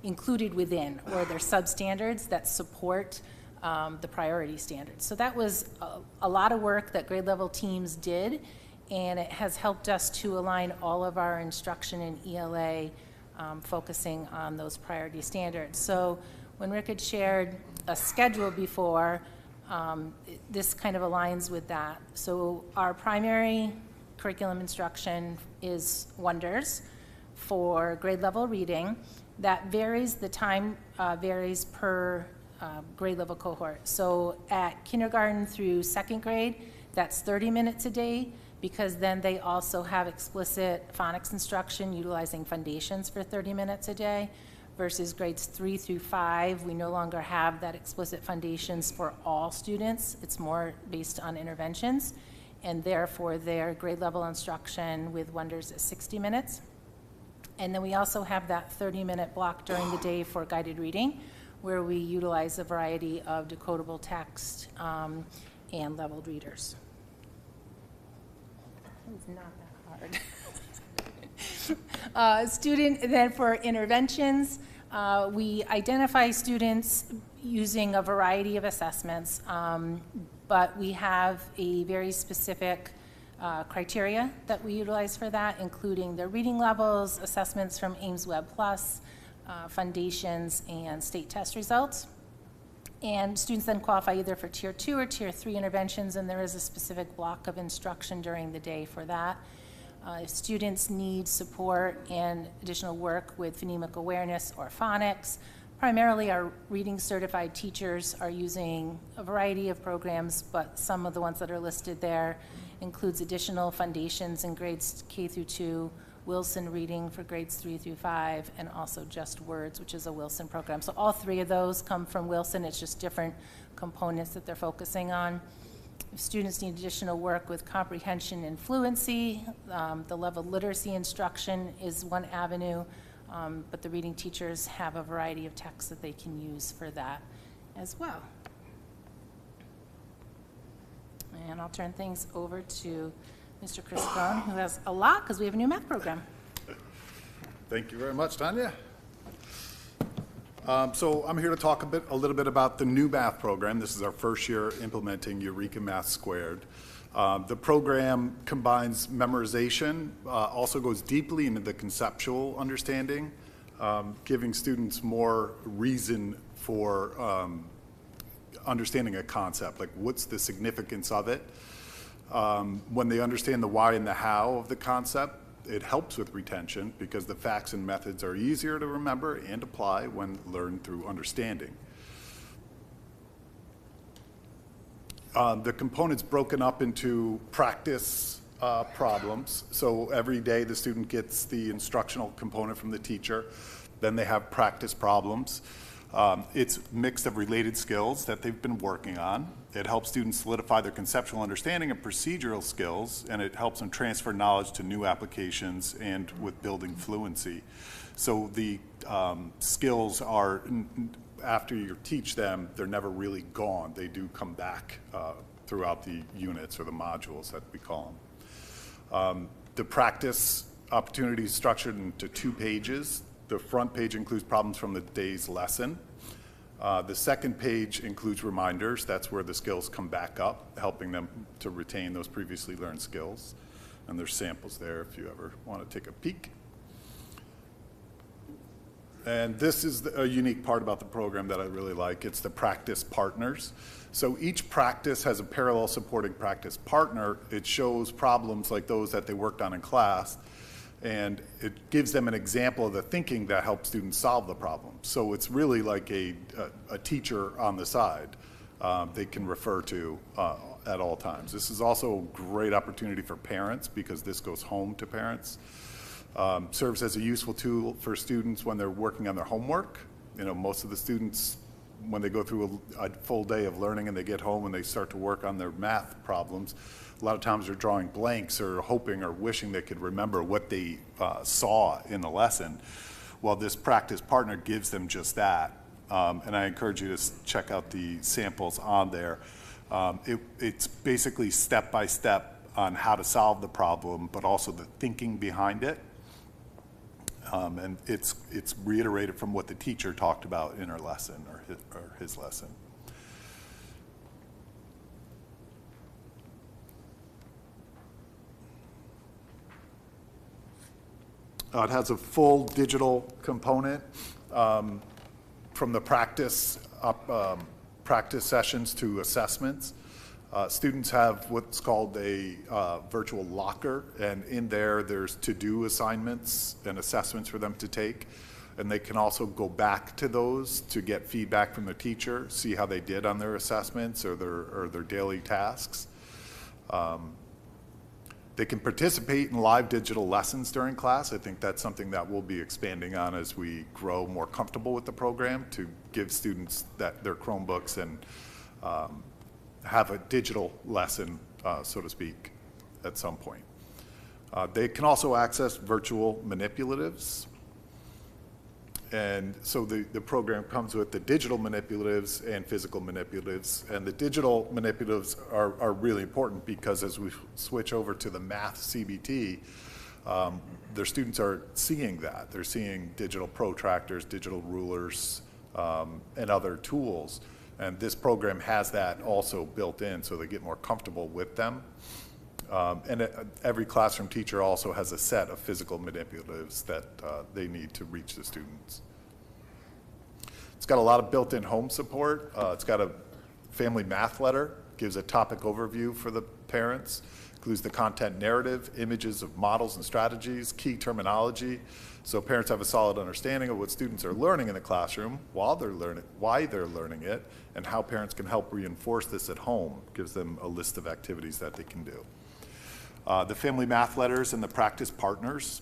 included within, or they're substandards that support the priority standards. So that was a lot of work that grade level teams did, and it has helped us to align all of our instruction in ELA focusing on those priority standards. So when Rick had shared a schedule before, this kind of aligns with that. So our primary curriculum instruction is Wonders for grade level reading. That varies, the time varies per grade level cohort. So at kindergarten through second grade, that's 30 minutes a day, because then they also have explicit phonics instruction utilizing foundations for 30 minutes a day, versus grades 3 through 5, we no longer have that explicit foundations for all students. It's more based on interventions, and therefore their grade level instruction with Wonders is 60 minutes. And then we also have that 30-minute block during the day for guided reading, where we utilize a variety of decodable text and leveled readers. It's not that hard. Then for interventions, we identify students using a variety of assessments, but we have a very specific criteria that we utilize for that, including their reading levels, assessments from Ames Web Plus, foundations, and state test results. And students then qualify either for Tier 2 or Tier 3 interventions, and there is a specific block of instruction during the day for that. If students need support and additional work with phonemic awareness or phonics, primarily our reading certified teachers are using a variety of programs, but some of the ones that are listed there includes additional foundations in grades K through 2, Wilson reading for grades 3 through 5, and also Just Words, which is a Wilson program. So all three of those come from Wilson. It's just different components that they're focusing on. If students need additional work with comprehension and fluency, the level literacy instruction is one avenue, but the reading teachers have a variety of texts that they can use for that as well. And I'll turn things over to Mr. Chris Brown, who has a lot because we have a new math program. Thank you very much, Tanya. So I'm here to talk a little bit about the new math program. This is our first year implementing Eureka Math Squared. The program combines memorization, also goes deeply into the conceptual understanding, giving students more reason for understanding a concept, like what's the significance of it. When they understand the why and the how of the concept, it helps with retention because the facts and methods are easier to remember and apply when learned through understanding. The component's broken up into practice problems. So every day the student gets the instructional component from the teacher, then they have practice problems. It's a mix of related skills that they've been working on. It helps students solidify their conceptual understanding of procedural skills, and it helps them transfer knowledge to new applications and with building fluency. So the skills are, after you teach them, they're never really gone. They do come back throughout the units or the modules that we call them. The practice opportunity is structured into 2 pages. The front page includes problems from the day's lesson. The second page includes reminders. That's where the skills come back up, helping them to retain those previously learned skills. And there's samples there if you ever want to take a peek. And this is a unique part about the program that I really like. It's the practice partners. So each practice has a parallel supporting practice partner. It shows problems like those that they worked on in class, and it gives them an example of the thinking that helps students solve the problem. So it's really like a teacher on the side they can refer to at all times. This is also a great opportunity for parents because this goes home to parents. Serves as a useful tool for students when they're working on their homework. You know, most of the students, when they go through a full day of learning and they get home and they start to work on their math problems, a lot of times they're drawing blanks or hoping or wishing they could remember what they saw in the lesson. Well, this practice partner gives them just that. And I encourage you to check out the samples on there. It's basically step by step on how to solve the problem, but also the thinking behind it. And it's reiterated from what the teacher talked about in her lesson or his lesson. It has a full digital component from the practice sessions to assessments. Students have what's called a virtual locker, and in there's to-do assignments and assessments for them to take. And they can also go back to those to get feedback from their teacher, see how they did on their assessments or their daily tasks. They can participate in live digital lessons during class. I think that's something that we'll be expanding on as we grow more comfortable with the program, to give students their Chromebooks and have a digital lesson, so to speak, at some point. They can also access virtual manipulatives. And so the program comes with the digital manipulatives and physical manipulatives. And the digital manipulatives are really important because as we switch over to the math CBT, their students are seeing that. They're seeing digital protractors, digital rulers, and other tools. And this program has that also built in, so they get more comfortable with them. And every classroom teacher also has a set of physical manipulatives that they need to reach the students. It's got a lot of built-in home support. It's got a family math letter, gives a topic overview for the parents, includes the content narrative, images of models and strategies, key terminology, so parents have a solid understanding of what students are learning in the classroom, while they're learning, why they're learning it, and how parents can help reinforce this at home. Gives them a list of activities that they can do. The family math letters and the practice partners,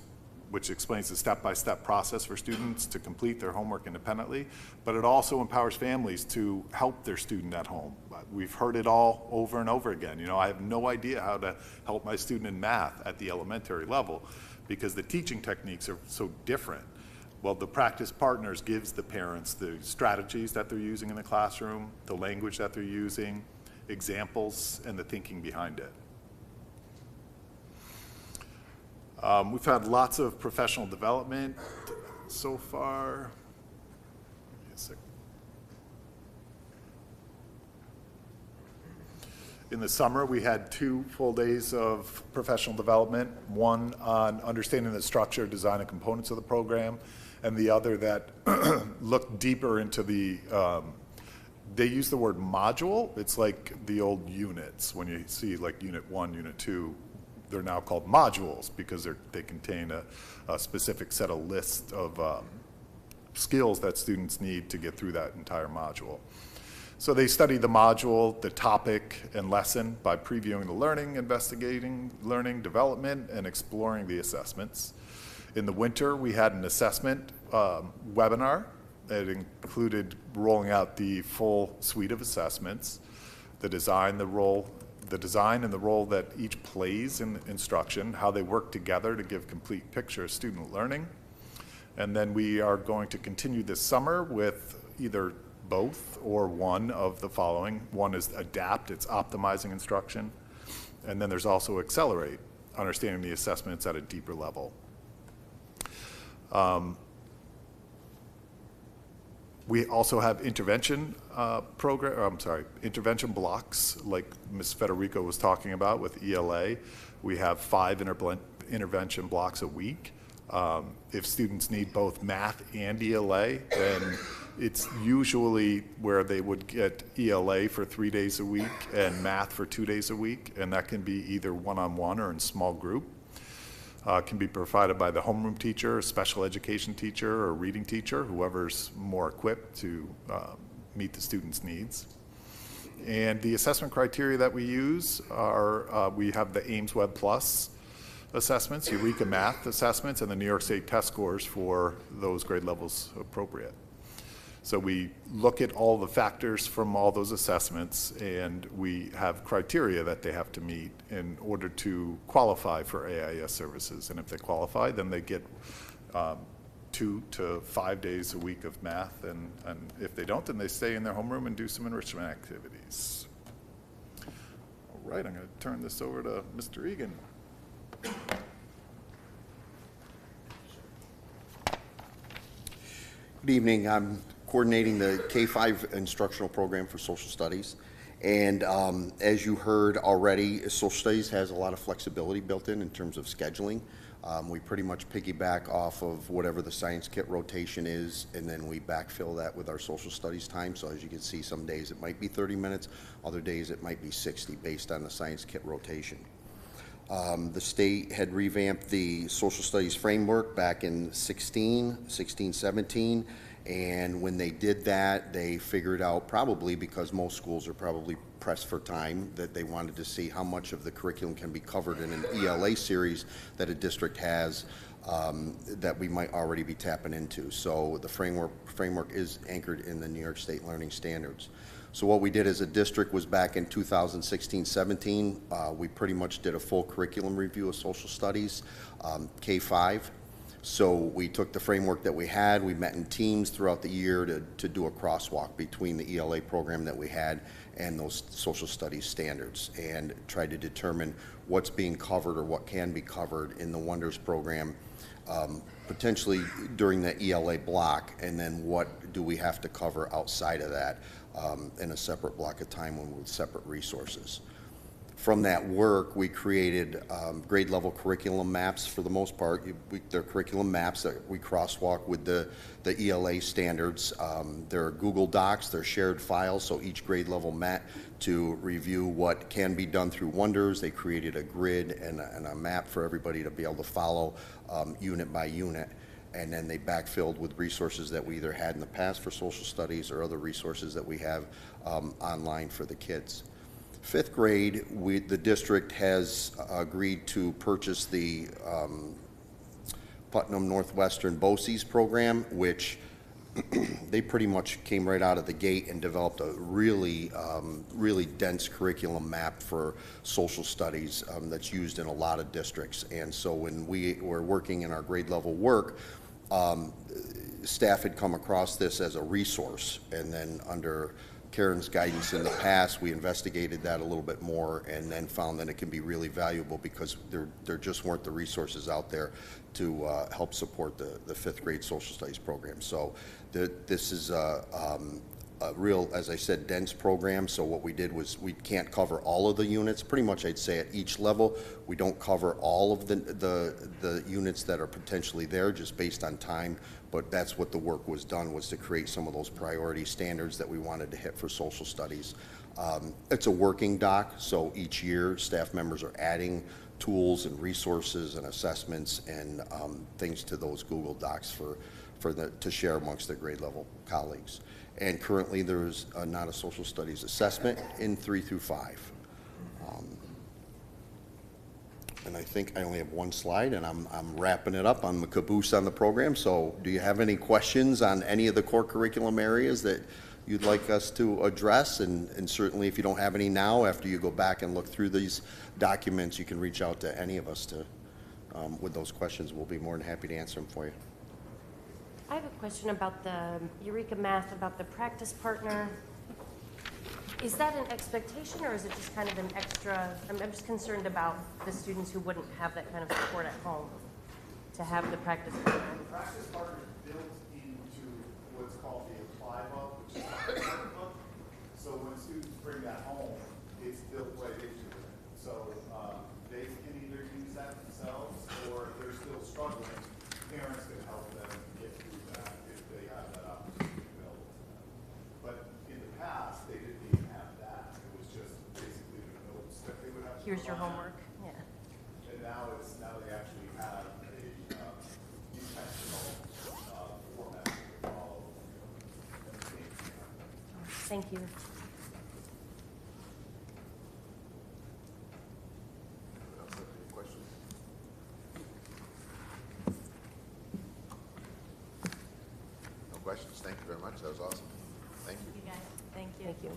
which explains the step-by-step process for students to complete their homework independently, but it also empowers families to help their student at home. We've heard it all over and over again. You know, I have no idea how to help my student in math at the elementary level because the teaching techniques are so different. Well, the practice partners gives the parents the strategies that they're using in the classroom, the language that they're using, examples, and the thinking behind it. We've had lots of professional development so far. In the summer, we had 2 full days of professional development, one on understanding the structure, design, and components of the program, and the other that looked deeper into the, they use the word module. It's like the old units. When you see like Unit 1, Unit 2, they're now called modules because they contain a specific set of lists of skills that students need to get through that entire module. So they study the module, the topic, and lesson by previewing the learning, investigating learning development, and exploring the assessments. In the winter, we had an assessment webinar that included rolling out the full suite of assessments, the design and the role that each plays in instruction, how they work together to give complete picture of student learning. And then we are going to continue this summer with either both or one of the following. One is adapt, it's optimizing instruction. And then there's also accelerate, understanding the assessments at a deeper level. We also have intervention intervention blocks like Ms. Federico was talking about with ELA. We have 5 intervention blocks a week. If students need both math and ELA, then it's usually where they would get ELA for 3 days a week and math for 2 days a week, and that can be either one-on-one or in small group. Can be provided by the homeroom teacher, a special education teacher, or reading teacher, whoever's more equipped to meet the student's needs. And the assessment criteria that we use are, we have the Ames Web Plus assessments, Eureka Math assessments, and the New York State test scores for those grade levels appropriate. So we look at all the factors from all those assessments, and we have criteria that they have to meet in order to qualify for AIS services. And if they qualify, then they get 2 to 5 days a week of math, and if they don't, then they stay in their homeroom and do some enrichment activities. All right, I'm going to turn this over to Mr. Egan. Good evening. I'm coordinating the K-5 instructional program for social studies. And as you heard already, social studies has a lot of flexibility built in terms of scheduling. We pretty much piggyback off of whatever the science kit rotation is, and then we backfill that with our social studies time. So as you can see, some days it might be 30 minutes, other days it might be 60 based on the science kit rotation. The state had revamped the social studies framework back in 17, and when they did that, they figured out, probably because most schools are probably pressed for time, that they wanted to see how much of the curriculum can be covered in an ELA series that a district has that we might already be tapping into. So the framework is anchored in the New York State Learning Standards. So what we did as a district was back in 2016-17, we pretty much did a full curriculum review of social studies, K-5. So we took the framework that we had, we met in teams throughout the year to do a crosswalk between the ELA program that we had and those social studies standards, and tried to determine what's being covered or what can be covered in the Wonders program, potentially during the ELA block, and then what do we have to cover outside of that in a separate block of time with separate resources. From that work, we created grade level curriculum maps for the most part. They're curriculum maps that we crosswalk with the ELA standards. They're Google Docs, they're shared files, so each grade level met to review what can be done through Wonders. They created a grid and a map for everybody to be able to follow unit by unit. And then they backfilled with resources that we either had in the past for social studies or other resources that we have online for the kids. Fifth grade, the district has agreed to purchase the Putnam Northwestern BOCES program, which they pretty much came right out of the gate and developed a really dense curriculum map for social studies that's used in a lot of districts. And so when we were working in our grade level work, staff had come across this as a resource, and then under Karen's guidance in the past, we investigated that a little bit more and then found that it can be really valuable because there just weren't the resources out there to help support the fifth grade social studies program. So this is a real, as I said, dense program. So what we did was, we can't cover all of the units. Pretty much I'd say at each level, we don't cover all of the units that are potentially there just based on time. But that's what the work was done, was to create some of those priority standards that we wanted to hit for social studies. It's a working doc, so each year staff members are adding tools and resources and assessments and things to those Google Docs to share amongst their grade level colleagues. And currently there's not a social studies assessment in 3 through 5. And I think I only have one slide, and I'm wrapping it up. I'm the caboose on the program. So do you have any questions on any of the core curriculum areas that you'd like us to address? And certainly if you don't have any now, after you go back and look through these documents, you can reach out to any of us with those questions. We'll be more than happy to answer them for you. I have a question about the Eureka Math, about the practice partner. Is that an expectation, or is it just kind of an extra? I'm just concerned about the students who wouldn't have that kind of support at home to have the practice partner. The practice partner is built into what's called the Apply Book, which is a partner book. So when students bring that home, it's built right into it. So they can either use that themselves, or if they're still struggling, parents can help them get through that if they have that opportunity available to them. But in the past, they didn't even have that. It was just basically the notes that they would have to Here's your provide. homework. Yeah. And now they actually have a intentional format to follow. Thank you. No questions. Thank you very much. That was awesome. Thank you. You guys. Thank you. Thank you.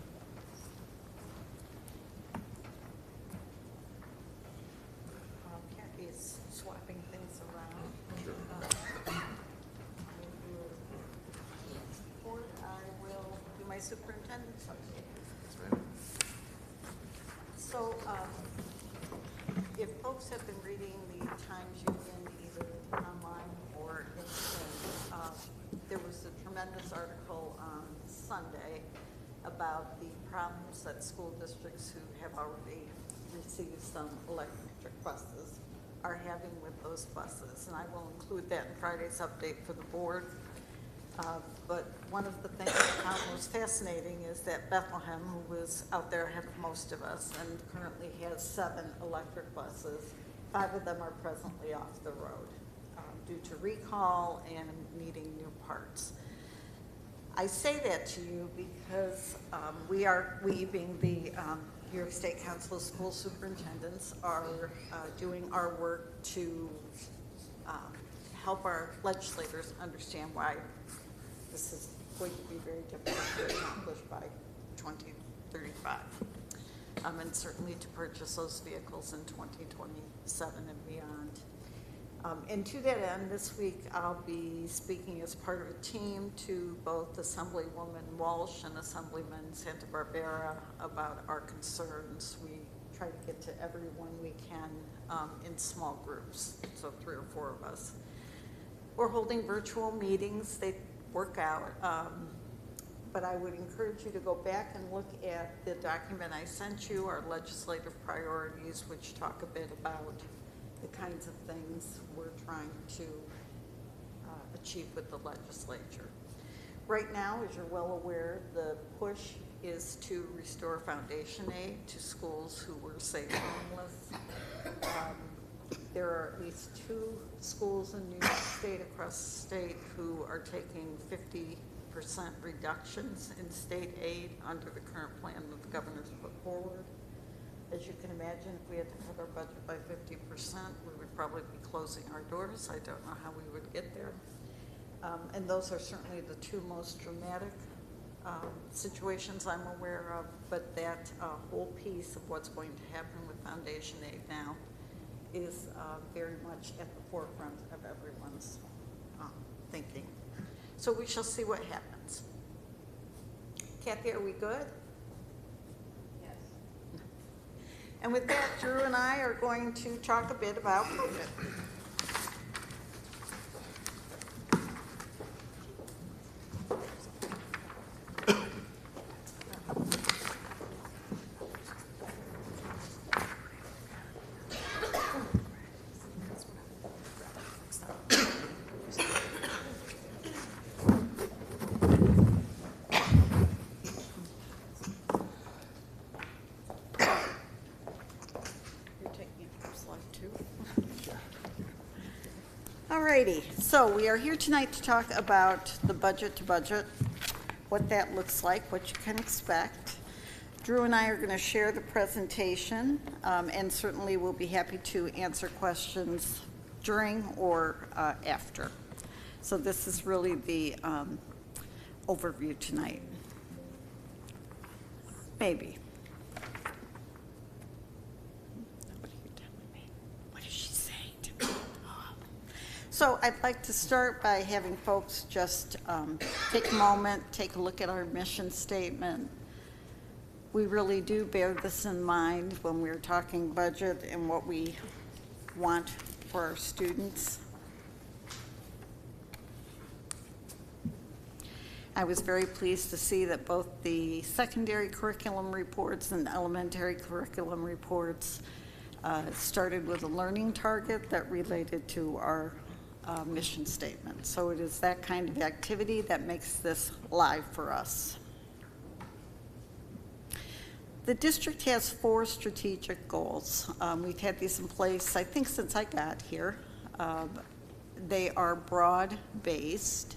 Kathy is swapping things around. Sure. Or I will do my superintendent's update. Yes, ma'am. So, if folks have been reading the Times Union either online or in print, there was a tremendous article on Sunday about the problems that school districts who have already received some electric buses are having with those buses. And I will include that in Friday's update for the board. But one of the things I found most fascinating is that Bethlehem, who was out there ahead of most of us and currently has 7 electric buses, 5 of them are presently off the road due to recall and needing new parts. I say that to you because we being the New York State Council of School Superintendents are doing our work to help our legislators understand why this is going to be very difficult to accomplish by 2035. And certainly to purchase those vehicles in 2027 and beyond. And to that end, this week I'll be speaking as part of a team to both Assemblywoman Walsh and Assemblyman Santa Barbara about our concerns. We try to get to everyone we can in small groups, so 3 or 4 of us. We're holding virtual meetings. They work out. But I would encourage you to go back and look at the document I sent you, our legislative priorities, which talk a bit about the kinds of things we're trying to achieve with the legislature. Right now, as you're well aware, the push is to restore foundation aid to schools who were saved homeless. There are at least 2 schools in New York State, across the state, who are taking 50% reductions in state aid under the current plan that the governor's put forward. As you can imagine, if we had to cut our budget by 50%, we would probably be closing our doors. I don't know how we would get there. And those are certainly the 2 most dramatic situations I'm aware of, but that whole piece of what's going to happen with foundation aid now is very much at the forefront of everyone's thinking. So we shall see what happens. Kathy, are we good? Yes. And with that, Drew and I are going to talk a bit about budget. Alrighty, so we are here tonight to talk about the budget to budget, what that looks like, what you can expect. Drew and I are going to share the presentation, and certainly we'll be happy to answer questions during or after. So this is really the overview tonight. Maybe. What are you telling me? What is she saying to me? So I'd like to start by having folks just take a moment, take a look at our mission statement. We really do bear this in mind when we're talking budget and what we want for our students. I was very pleased to see that both the secondary curriculum reports and elementary curriculum reports started with a learning target that related to our mission statement. So it is that kind of activity that makes this live for us. The district has 4 strategic goals. We've had these in place, I think, since I got here. They are broad-based.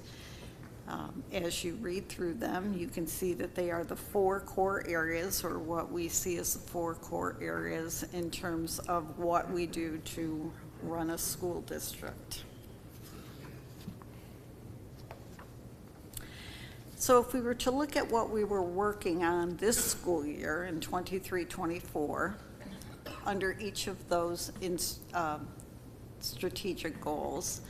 As you read through them, you can see that they are the 4 core areas, or what we see as the 4 core areas in terms of what we do to run a school district. So if we were to look at what we were working on this school year in 23-24, under each of those strategic goals,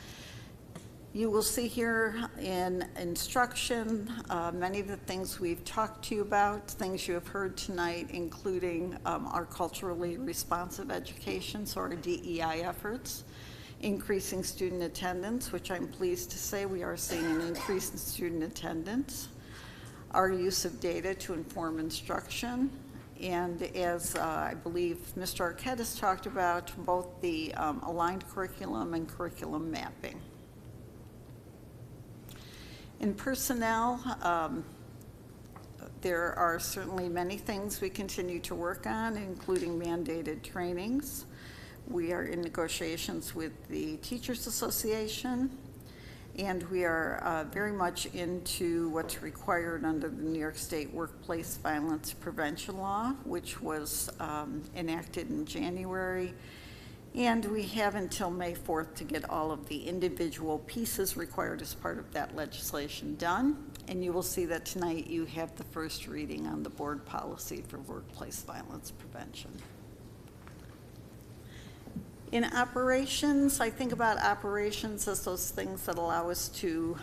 you will see here in instruction many of the things we've talked to you about, things you have heard tonight, including our culturally responsive education, so our DEI efforts. increasing student attendance, which I'm pleased to say we are seeing an increase in student attendance, our use of data to inform instruction, and as I believe Mr. Arquette has talked about, both the aligned curriculum and curriculum mapping. In personnel, there are certainly many things we continue to work on, including mandated trainings. We are in negotiations with the Teachers Association, and we are very much into what's required under the New York State Workplace Violence Prevention Law, which was enacted in January. And we have until May 4th to get all of the individual pieces required as part of that legislation done. And you will see that tonight you have the first reading on the board policy for workplace violence prevention. In operations, I think about operations as those things that allow us to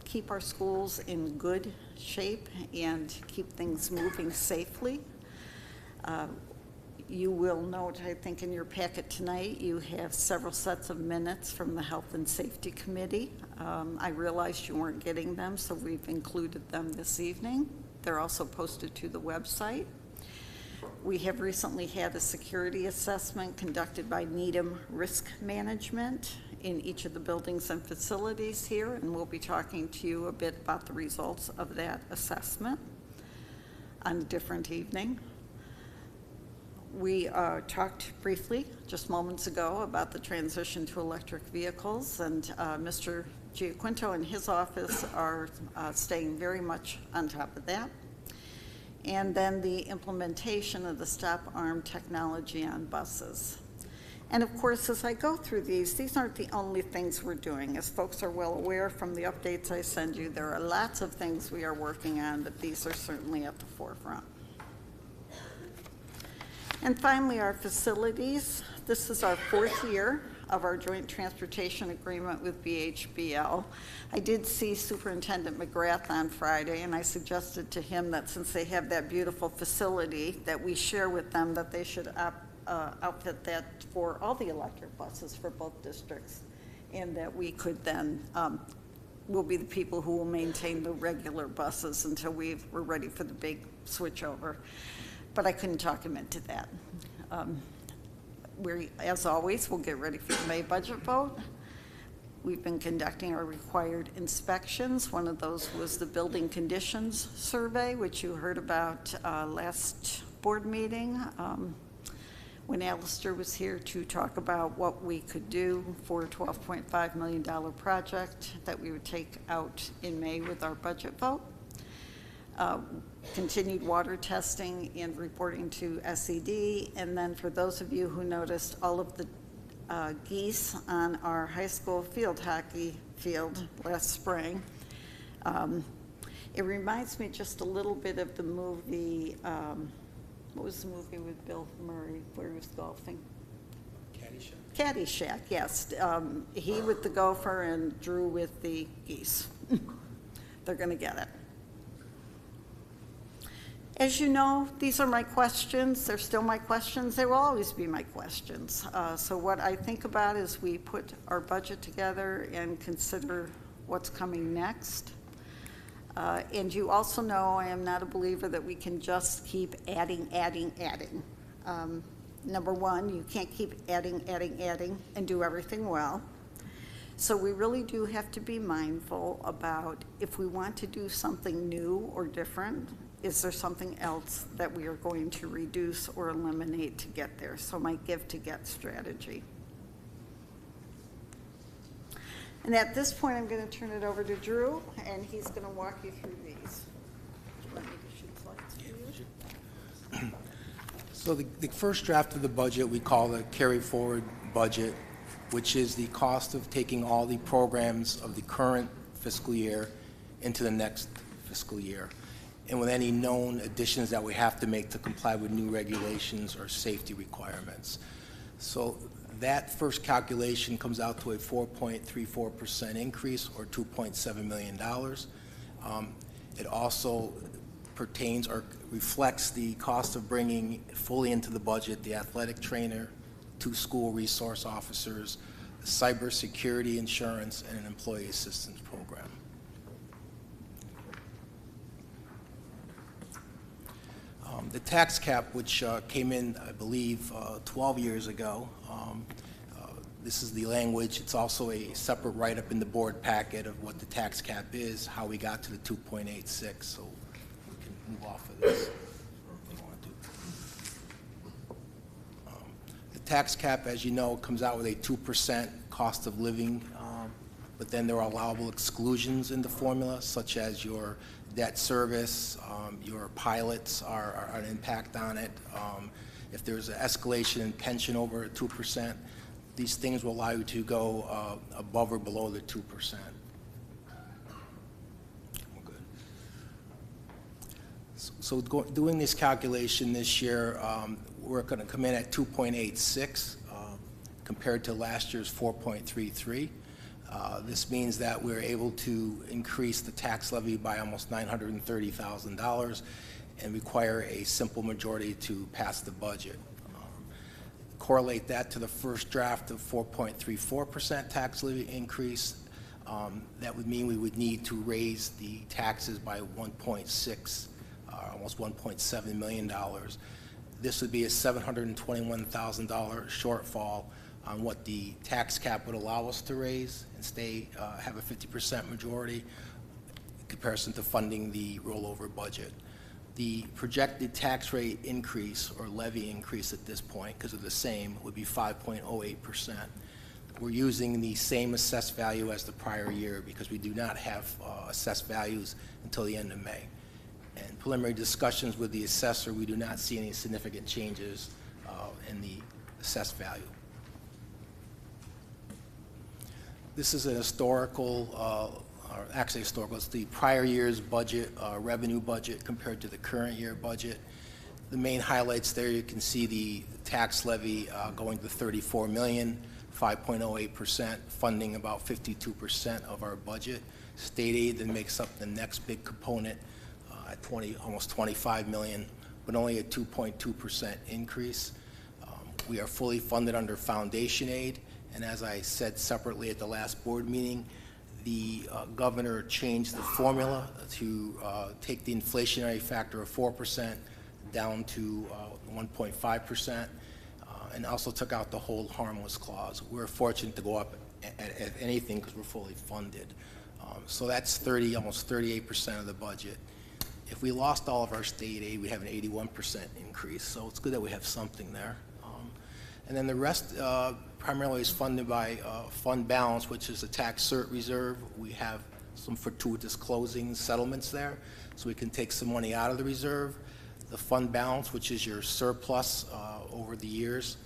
keep our schools in good shape and keep things moving safely. You will note, I think in your packet tonight, you have several sets of minutes from the Health and Safety Committee. I realized you weren't getting them, so we've included them this evening. They're also posted to the website. We have recently had a security assessment conducted by Needham Risk Management in each of the buildings and facilities here, and we'll be talking to you a bit about the results of that assessment on a different evening. We talked briefly just moments ago about the transition to electric vehicles, and Mr. Giaquinto and his office are staying very much on top of that. And then the implementation of the stop arm technology on buses. And of course, as I go through these aren't the only things we're doing. As folks are well aware from the updates I send you, there are lots of things we are working on, but these are certainly at the forefront. And finally, our facilities. This is our 4th year of our joint transportation agreement with BHBL. I did see Superintendent McGrath on Friday, and I suggested to him that since they have that beautiful facility that we share with them, that they should outfit that for all the electric buses for both districts, and that we could then, we'll be the people who will maintain the regular buses until we're ready for the big switchover. But I couldn't talk him into that. As always, we'll get ready for the May budget vote. We've been conducting our required inspections. One of those was the building conditions survey, which you heard about last board meeting when Alistair was here to talk about what we could do for a $12.5 million project that we would take out in May with our budget vote. Continued water testing and reporting to SED, and then for those of you who noticed all of the geese on our high school field hockey field last spring, it reminds me just a little bit of the movie, what was the movie with Bill Murray where he was golfing? Caddyshack. Caddyshack, yes. He with the gopher and Drew with the geese. They're going to get it. As you know, these are my questions. They're still my questions. They will always be my questions. So what I think about is we put our budget together and consider what's coming next. And you also know I am not a believer that we can just keep adding. Number one, you can't keep adding and do everything well. So we really do have to be mindful about if we want to do something new or different, is there something else that we are going to reduce or eliminate to get there? So my give to get strategy. And at this point, I'm going to turn it over to Drew, and he's going to walk you through these. Do you want me to shoot slides for you? So the first draft of the budget we call the carry forward budget, which is the cost of taking all the programs of the current fiscal year into the next fiscal year, and with any known additions that we have to make to comply with new regulations or safety requirements. So that first calculation comes out to a 4.34% increase, or $2.7 million. It also pertains or reflects the cost of bringing fully into the budget the athletic trainer, 2 school resource officers, cybersecurity insurance, and an employee assistance program. The tax cap, which came in, I believe, 12 years ago, this is the language. It's also a separate write-up in the board packet of what the tax cap is, how we got to the 2.86, so we can move off of this if you want to. The tax cap, as you know, comes out with a 2% cost of living, but then there are allowable exclusions in the formula, such as your debt service, your pilots are an impact on it. If there's an escalation in pension over 2%, these things will allow you to go above or below the 2%. We're good. So doing this calculation this year, we're going to come in at 2.86 compared to last year's 4.33. This means that we're able to increase the tax levy by almost $930,000 and require a simple majority to pass the budget. Correlate that to the first draft of 4.34% tax levy increase. That would mean we would need to raise the taxes by 1.6, almost $1.7 million. This would be a $721,000 shortfall on what the tax cap would allow us to raise and have a 50% majority in comparison to funding the rollover budget. The projected tax rate increase or levy increase at this point, because of the same, would be 5.08%. We're using the same assessed value as the prior year because we do not have assessed values until the end of May. And preliminary discussions with the assessor, we do not see any significant changes in the assessed value. This is an historical, or actually historical, it's the prior year's budget, revenue budget compared to the current year budget. The main highlights there, you can see the tax levy going to $34 million, 5.08%, funding about 52% of our budget. State aid then makes up the next big component at almost $25 million, but only a 2.2% increase. We are fully funded under foundation aid. And as I said separately at the last board meeting, the governor changed the formula to take the inflationary factor of 4% down to 1.5%, and also took out the hold harmless clause. We're fortunate to go up at anything because we're fully funded. So that's almost 38% of the budget. If we lost all of our state aid, we'd have an 81% increase. So it's good that we have something there. And then the rest primarily is funded by fund balance, which is a tax cert reserve. We have some fortuitous closing settlements there, so we can take some money out of the reserve. The fund balance, which is your surplus over the years,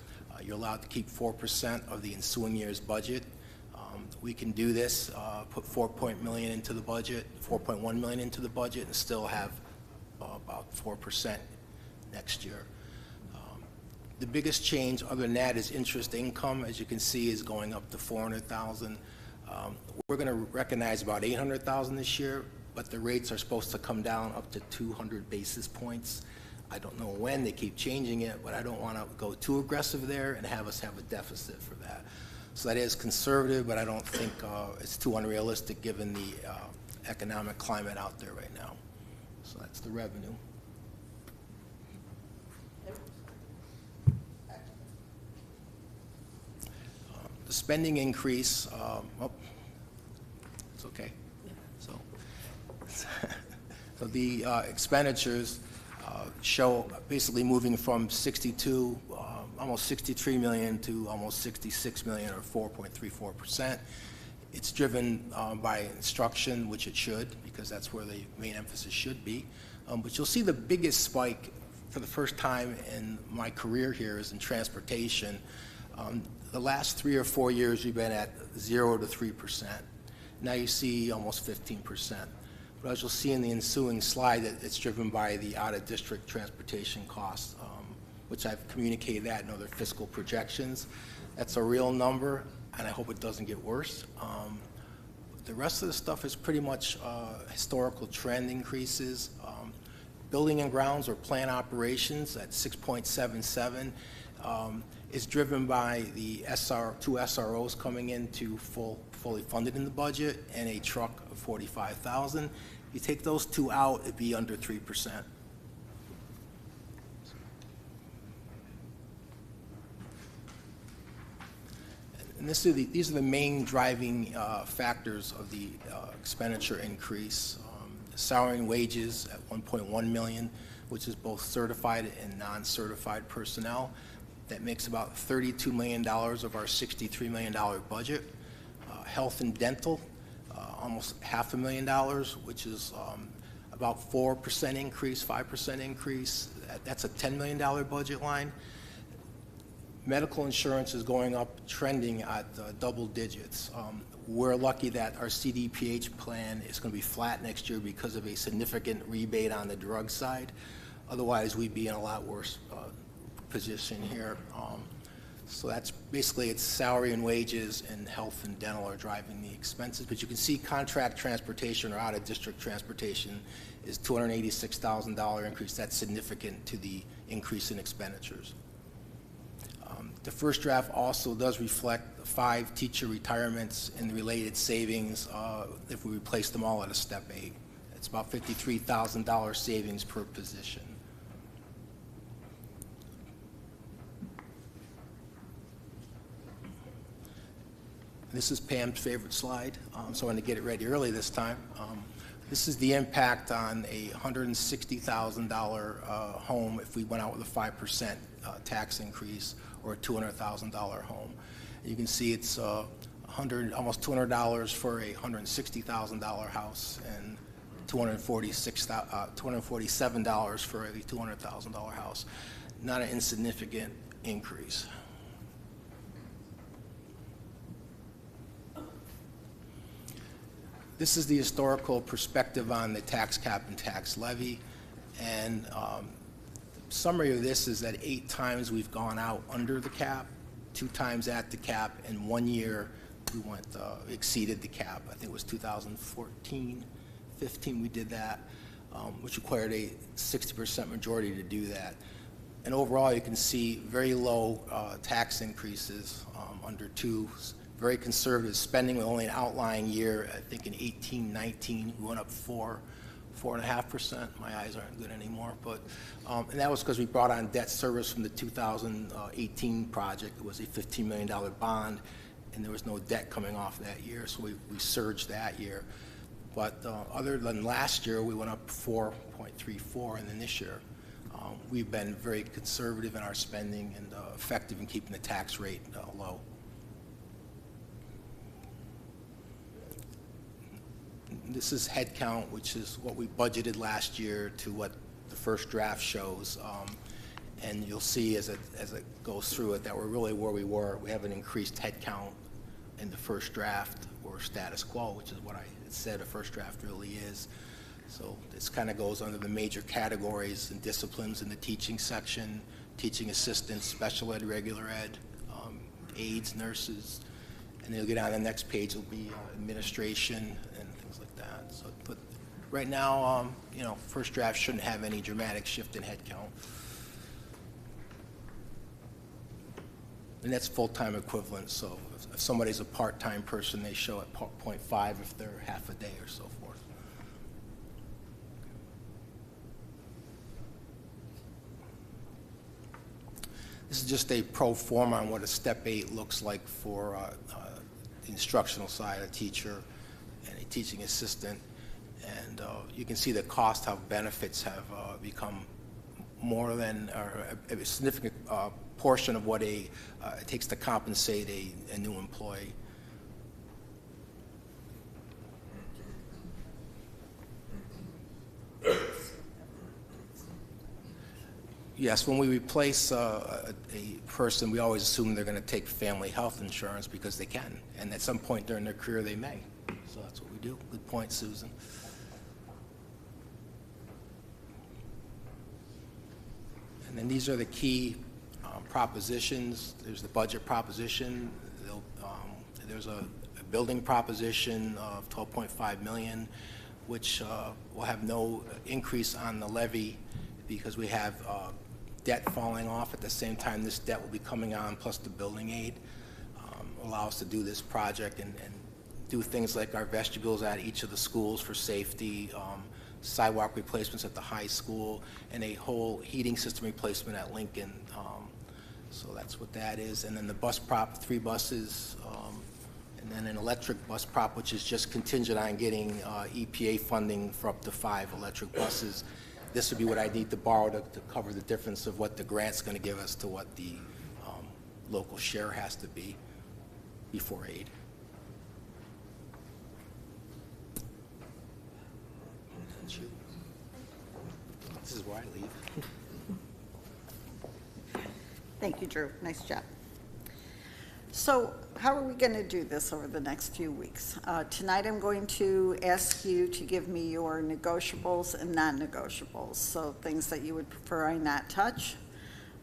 you're allowed to keep 4% of the ensuing year's budget. We can do this, put $4.1 million into the budget, and still have about 4% next year. The biggest change other than that is interest income, as you can see, is going up to $400,000. We're going to recognize about $800,000 this year, but the rates are supposed to come down up to 200 basis points. I don't know when, they keep changing it, but I don't want to go too aggressive there and have us have a deficit for that. So that is conservative, but I don't think it's too unrealistic given the economic climate out there right now. So that's the revenue. The spending increase, it's okay. So the expenditures show basically moving from 62, almost 63 million to almost 66 million, or 4.34%. It's driven by instruction, which it should, because that's where the main emphasis should be. But you'll see the biggest spike for the first time in my career here is in transportation. The last 3 or 4 years, we've been at 0 to 3%. Now you see almost 15%. But as you'll see in the ensuing slide, that it's driven by the out-of-district transportation costs, which I've communicated that in other fiscal projections. That's a real number, and I hope it doesn't get worse. The rest of the stuff is pretty much historical trend increases. Building and grounds or plant operations at 6.77. is driven by the two SROs coming into fully funded in the budget and a truck of $45,000. If you take those two out, it'd be under 3%. And these are the main driving factors of the expenditure increase. Salary and wages at $1.1 million, which is both certified and non-certified personnel. That makes about $32 million of our $63 million budget. Health and dental, almost $500,000, which is about 4% increase, 5% increase. That's a $10 million budget line. Medical insurance is going up, trending at double digits. We're lucky that our CDPH plan is going to be flat next year because of a significant rebate on the drug side. Otherwise, we'd be in a lot worse position here. So that's basically, it's salary and wages and health and dental are driving the expenses. But you can see contract transportation or out-of-district transportation is $286,000 increase. That's significant to the increase in expenditures. The first draft also does reflect 5 teacher retirements and the related savings if we replace them all at a step 8. It's about $53,000 savings per position. This is Pam's favorite slide, so I want to get it ready early this time. This is the impact on a $160,000 home if we went out with a 5% tax increase, or a $200,000 home. You can see it's almost $200 for a $160,000 house and $247 for a $200,000 house. Not an insignificant increase. This is the historical perspective on the tax cap and tax levy. And summary of this is that 8 times we've gone out under the cap, 2 times at the cap, and 1 year we exceeded the cap. I think it was 2014, 15 we did that, which required a 60% majority to do that. And overall, you can see very low tax increases under 2, very conservative spending with only an outlying year. I think in 18-19 we went up 4.5%. My eyes aren't good anymore, but and that was because we brought on debt service from the 2018 project. It was a $15 million bond, and there was no debt coming off that year, so we surged that year. But other than last year, we went up 4.34, and then this year we've been very conservative in our spending and effective in keeping the tax rate low. This is headcount, which is what we budgeted last year to what the first draft shows. And you'll see as it goes through it that we're really where we were. We have an increased headcount in the first draft, or status quo, which is what I said a first draft really is. So this kind of goes under the major categories and disciplines in the teaching section: teaching assistants, special ed, regular ed, aides, nurses. And then you'll get on the next page, will be administration and things like that. So, but right now, first draft shouldn't have any dramatic shift in headcount. And that's full-time equivalent, so if somebody's a part-time person, they show at 0.5 if they're half a day or so forth. This is just a pro forma on what a step 8 looks like for the instructional side, a teacher and a teaching assistant. And you can see the cost, how benefits have become more than, or a significant portion of what it takes to compensate a new employee. Yes, when we replace a person, we always assume they're going to take family health insurance because they can, and at some point during their career they may. So that's what we do. Good point, Susan. And then these are the key propositions. There's the budget proposition. There's a building proposition of $12.5 million, which will have no increase on the levy because we have debt falling off. At the same time, this debt will be coming on, plus the building aid, allow us to do this project and do things like our vestibules at each of the schools for safety, sidewalk replacements at the high school, and a whole heating system replacement at Lincoln. So that's what that is. And then the bus prop, 3 buses, and then an electric bus prop, which is just contingent on getting EPA funding for up to 5 electric buses. This would be what I need to borrow to cover the difference of what the grant's going to give us to what the local share has to be before aid. This is where I leave. Thank you, Drew. Nice job. So how are we going to do this over the next few weeks? Tonight I'm going to ask you to give me your negotiables and non-negotiables. So things that you would prefer I not touch,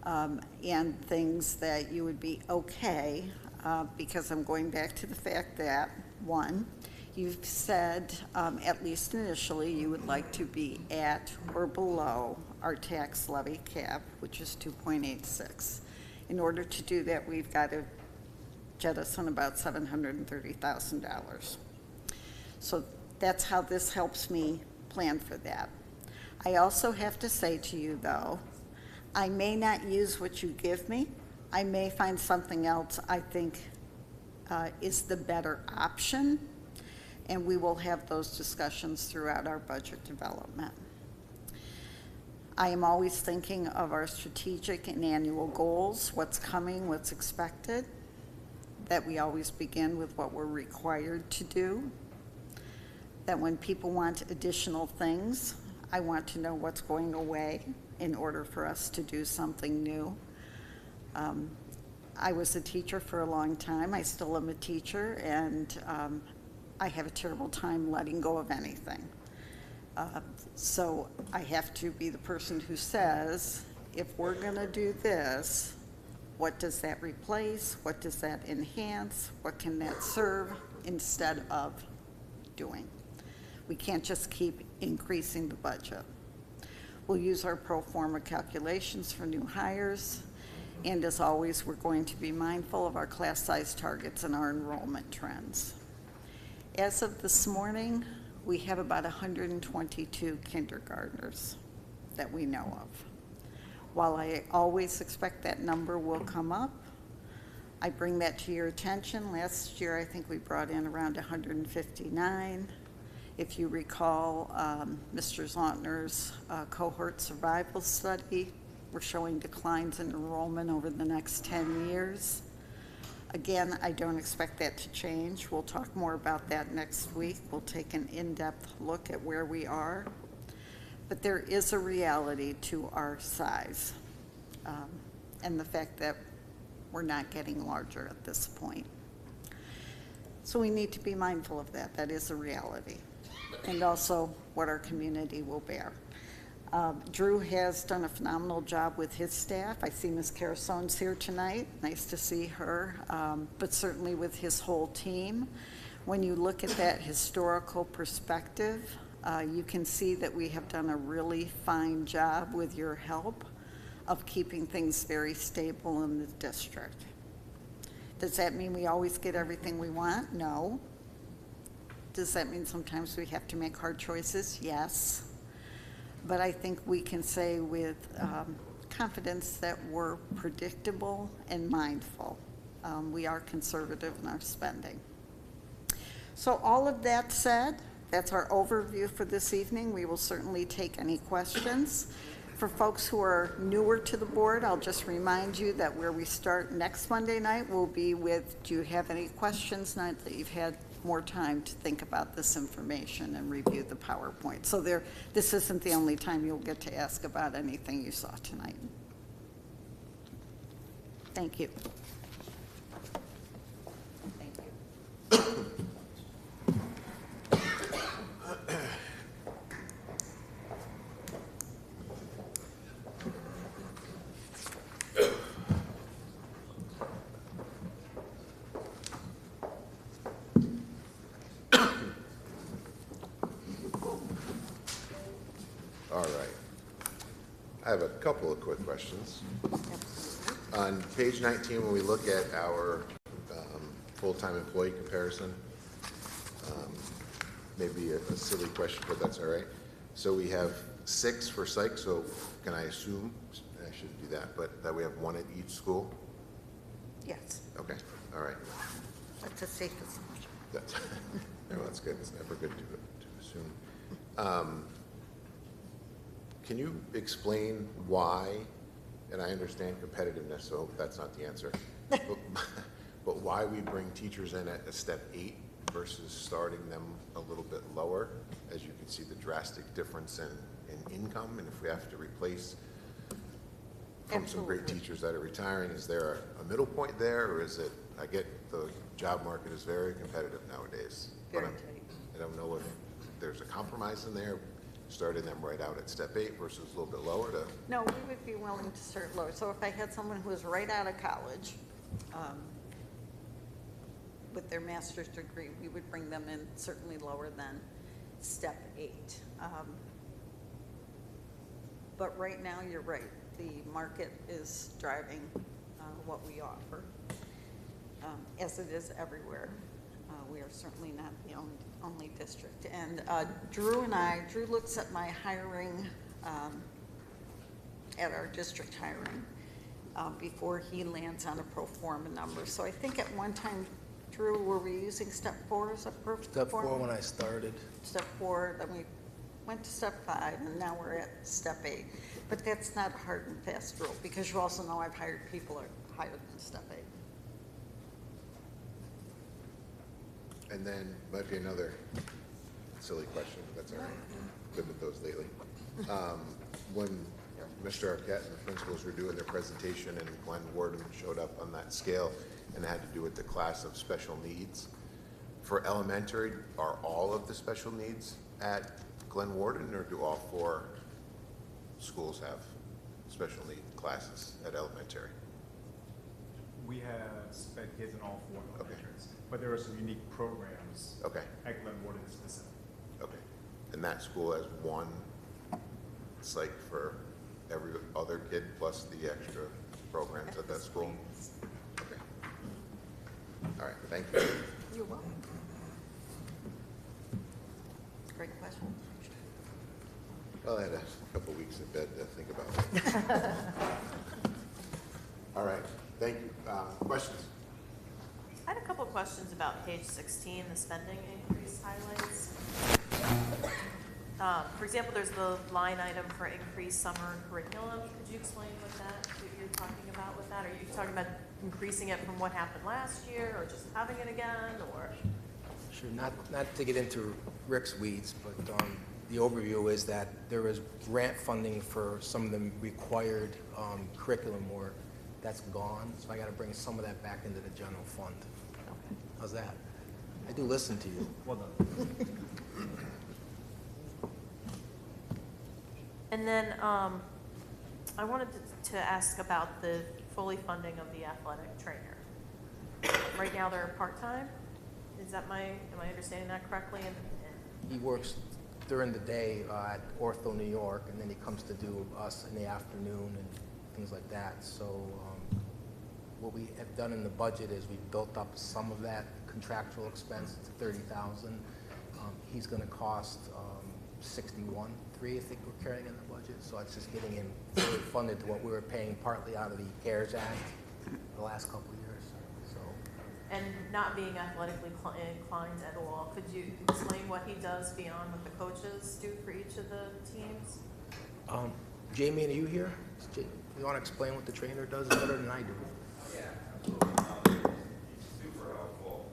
and things that you would be okay, because I'm going back to the fact that, one, you've said, at least initially, you would like to be at or below our tax levy cap, which is 2.86. In order to do that, we've got to jettison about $730,000. So that's how this helps me plan for that. I also have to say to you, though, I may not use what you give me. I may find something else I think is the better option, and we will have those discussions throughout our budget development. I am always thinking of our strategic and annual goals, what's coming, what's expected, that we always begin with what we're required to do, that when people want additional things, I want to know what's going away in order for us to do something new. I was a teacher for a long time. I still am a teacher, and I have a terrible time letting go of anything. So I have to be the person who says, if we're going to do this, what does that replace? What does that enhance? What can that serve instead of doing? We can't just keep increasing the budget. We'll use our pro forma calculations for new hires. And as always, we're going to be mindful of our class size targets and our enrollment trends. As of this morning, we have about 122 kindergartners that we know of. While I always expect that number will come up, I bring that to your attention. Last year, I think we brought in around 159. If you recall, Mr. Zauntner's cohort survival study, we're showing declines in enrollment over the next 10 years. Again, I don't expect that to change. We'll talk more about that next week. We'll take an in-depth look at where we are. But there is a reality to our size, and the fact that we're not getting larger at this point. So we need to be mindful of that. That is a reality. And also what our community will bear. Drew has done a phenomenal job with his staff. I see Ms. Carasone's here tonight. Nice to see her, but certainly with his whole team. When you look at that historical perspective, you can see that we have done a really fine job with your help of keeping things very stable in the district. Does that mean we always get everything we want? No. Does that mean sometimes we have to make hard choices? Yes. But I think we can say with confidence that we're predictable and mindful. We are conservative in our spending. So all of that said, that's our overview for this evening. We will certainly take any questions. For folks who are newer to the board, I'll just remind you that where we start next Monday night will be with, do you have any questions now that you've had more time to think about this information and review the PowerPoint? So this isn't the only time you'll get to ask about anything you saw tonight. Thank you. Thank you. All right. I have a couple of quick questions. On page 19, when we look at our full-time employee comparison, maybe a silly question, but that's all right. So we have 6 for psych, so can I assume, I shouldn't do that, but that we have 1 at each school? Yes, Okay, all right. that's a safe assumption. That's, no, that's good. It's never good to assume. Can you explain why, and I understand competitiveness, so that's not the answer, but why we bring teachers in at a step 8 versus starting them a little bit lower? As you can see, the drastic difference in income, and if we have to replace from some great Absolutely. teachers that are retiring, is there a middle point there, or is it, I get the job market is very competitive nowadays. Very but tight. I don't know if there's a compromise in there, starting them right out at step 8 versus a little bit lower to, No, we would be willing to start lower. So if I had someone who was right out of college with their master's degree, we would bring them in certainly lower than step 8. But right now, you're right. The market is driving what we offer, as it is everywhere. We are certainly not the only district. And Drew looks at my hiring, at our district hiring, before he lands on a pro forma number. So I think at one time, Drew, were we using step 4 as a pro forma? Step 4 when I started. Step 4, then we went to step 5, and now we're at step 8. But that's not a hard and fast rule, because you also know I've hired people higher than step 8. and then might be another silly question, but that's all right. Good with those lately. When Mr. Arquette and the principals were doing their presentation and Glenn Warden showed up on that scale and it had to do with the class of special needs, for elementary, are all of the special needs at Glenn Warden, or do all 4 schools have special need classes at elementary? We have sped kids in all 4 Okay. elementaries, but there are some unique programs Okay, at Glen Warden specific. okay. And that school has 1 psych for every other kid plus the extra programs at that school? Okay. All right, thank you. You're welcome. Great question. Well, I had a couple weeks in bed to think about it. All right, thank you. Questions? I had a couple of questions about page 16, the spending increase highlights. For example, there's the line item for increased summer curriculum. Could you explain what you're talking about with that? Are you talking about increasing it from what happened last year, or just having it again, or? Sure, not to get into Rick's weeds, but the overview is that there is grant funding for some of the required curriculum work. That's gone, so I got to bring some of that back into the general fund. Okay. How's that? I do listen to you. Well done. And then I wanted to ask about the fully funding of the athletic trainer. Right now they're part-time? Am I understanding that correctly? And He works during the day at Ortho, New York, and then he comes to do us in the afternoon and things like that. So what we have done in the budget is we've built up some of that contractual expense to $30,000. He's going to cost $61,300, I think we're carrying in the budget. So it's just getting him fully funded to what we were paying partly out of the CARES Act the last couple of years. So. and not being athletically inclined at all, could you explain what he does beyond what the coaches do for each of the teams? Jamie, are you here? You want to explain what the trainer does better than I do? Yeah, absolutely. He's super helpful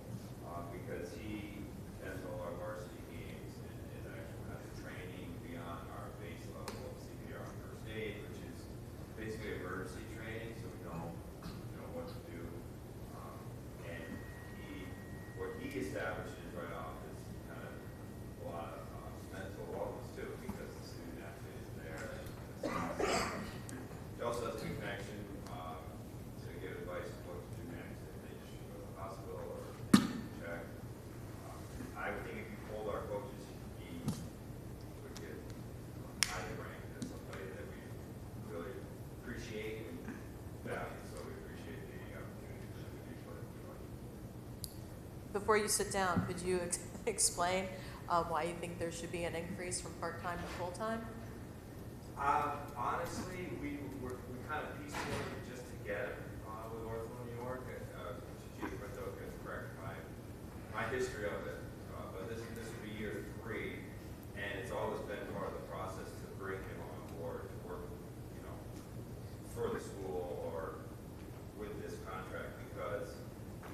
because he attends all our varsity games and actually has training beyond our base level of CPR and first aid, which is basically emergency training, so we know what to do. And what he establishes right off is kind of a lot of mental wellness too, because the student athlete is there. He also has a connection to give advice on what to do before you sit down, could you explain why you think there should be an increase from part-time to full-time? Honestly, we kind of piecemealed it just to get it with Ortho New York. Chief Rinto can correct my history of it, but this will be year 3, and it's always been part of the process to bring him on board to work, for the school or with this contract, because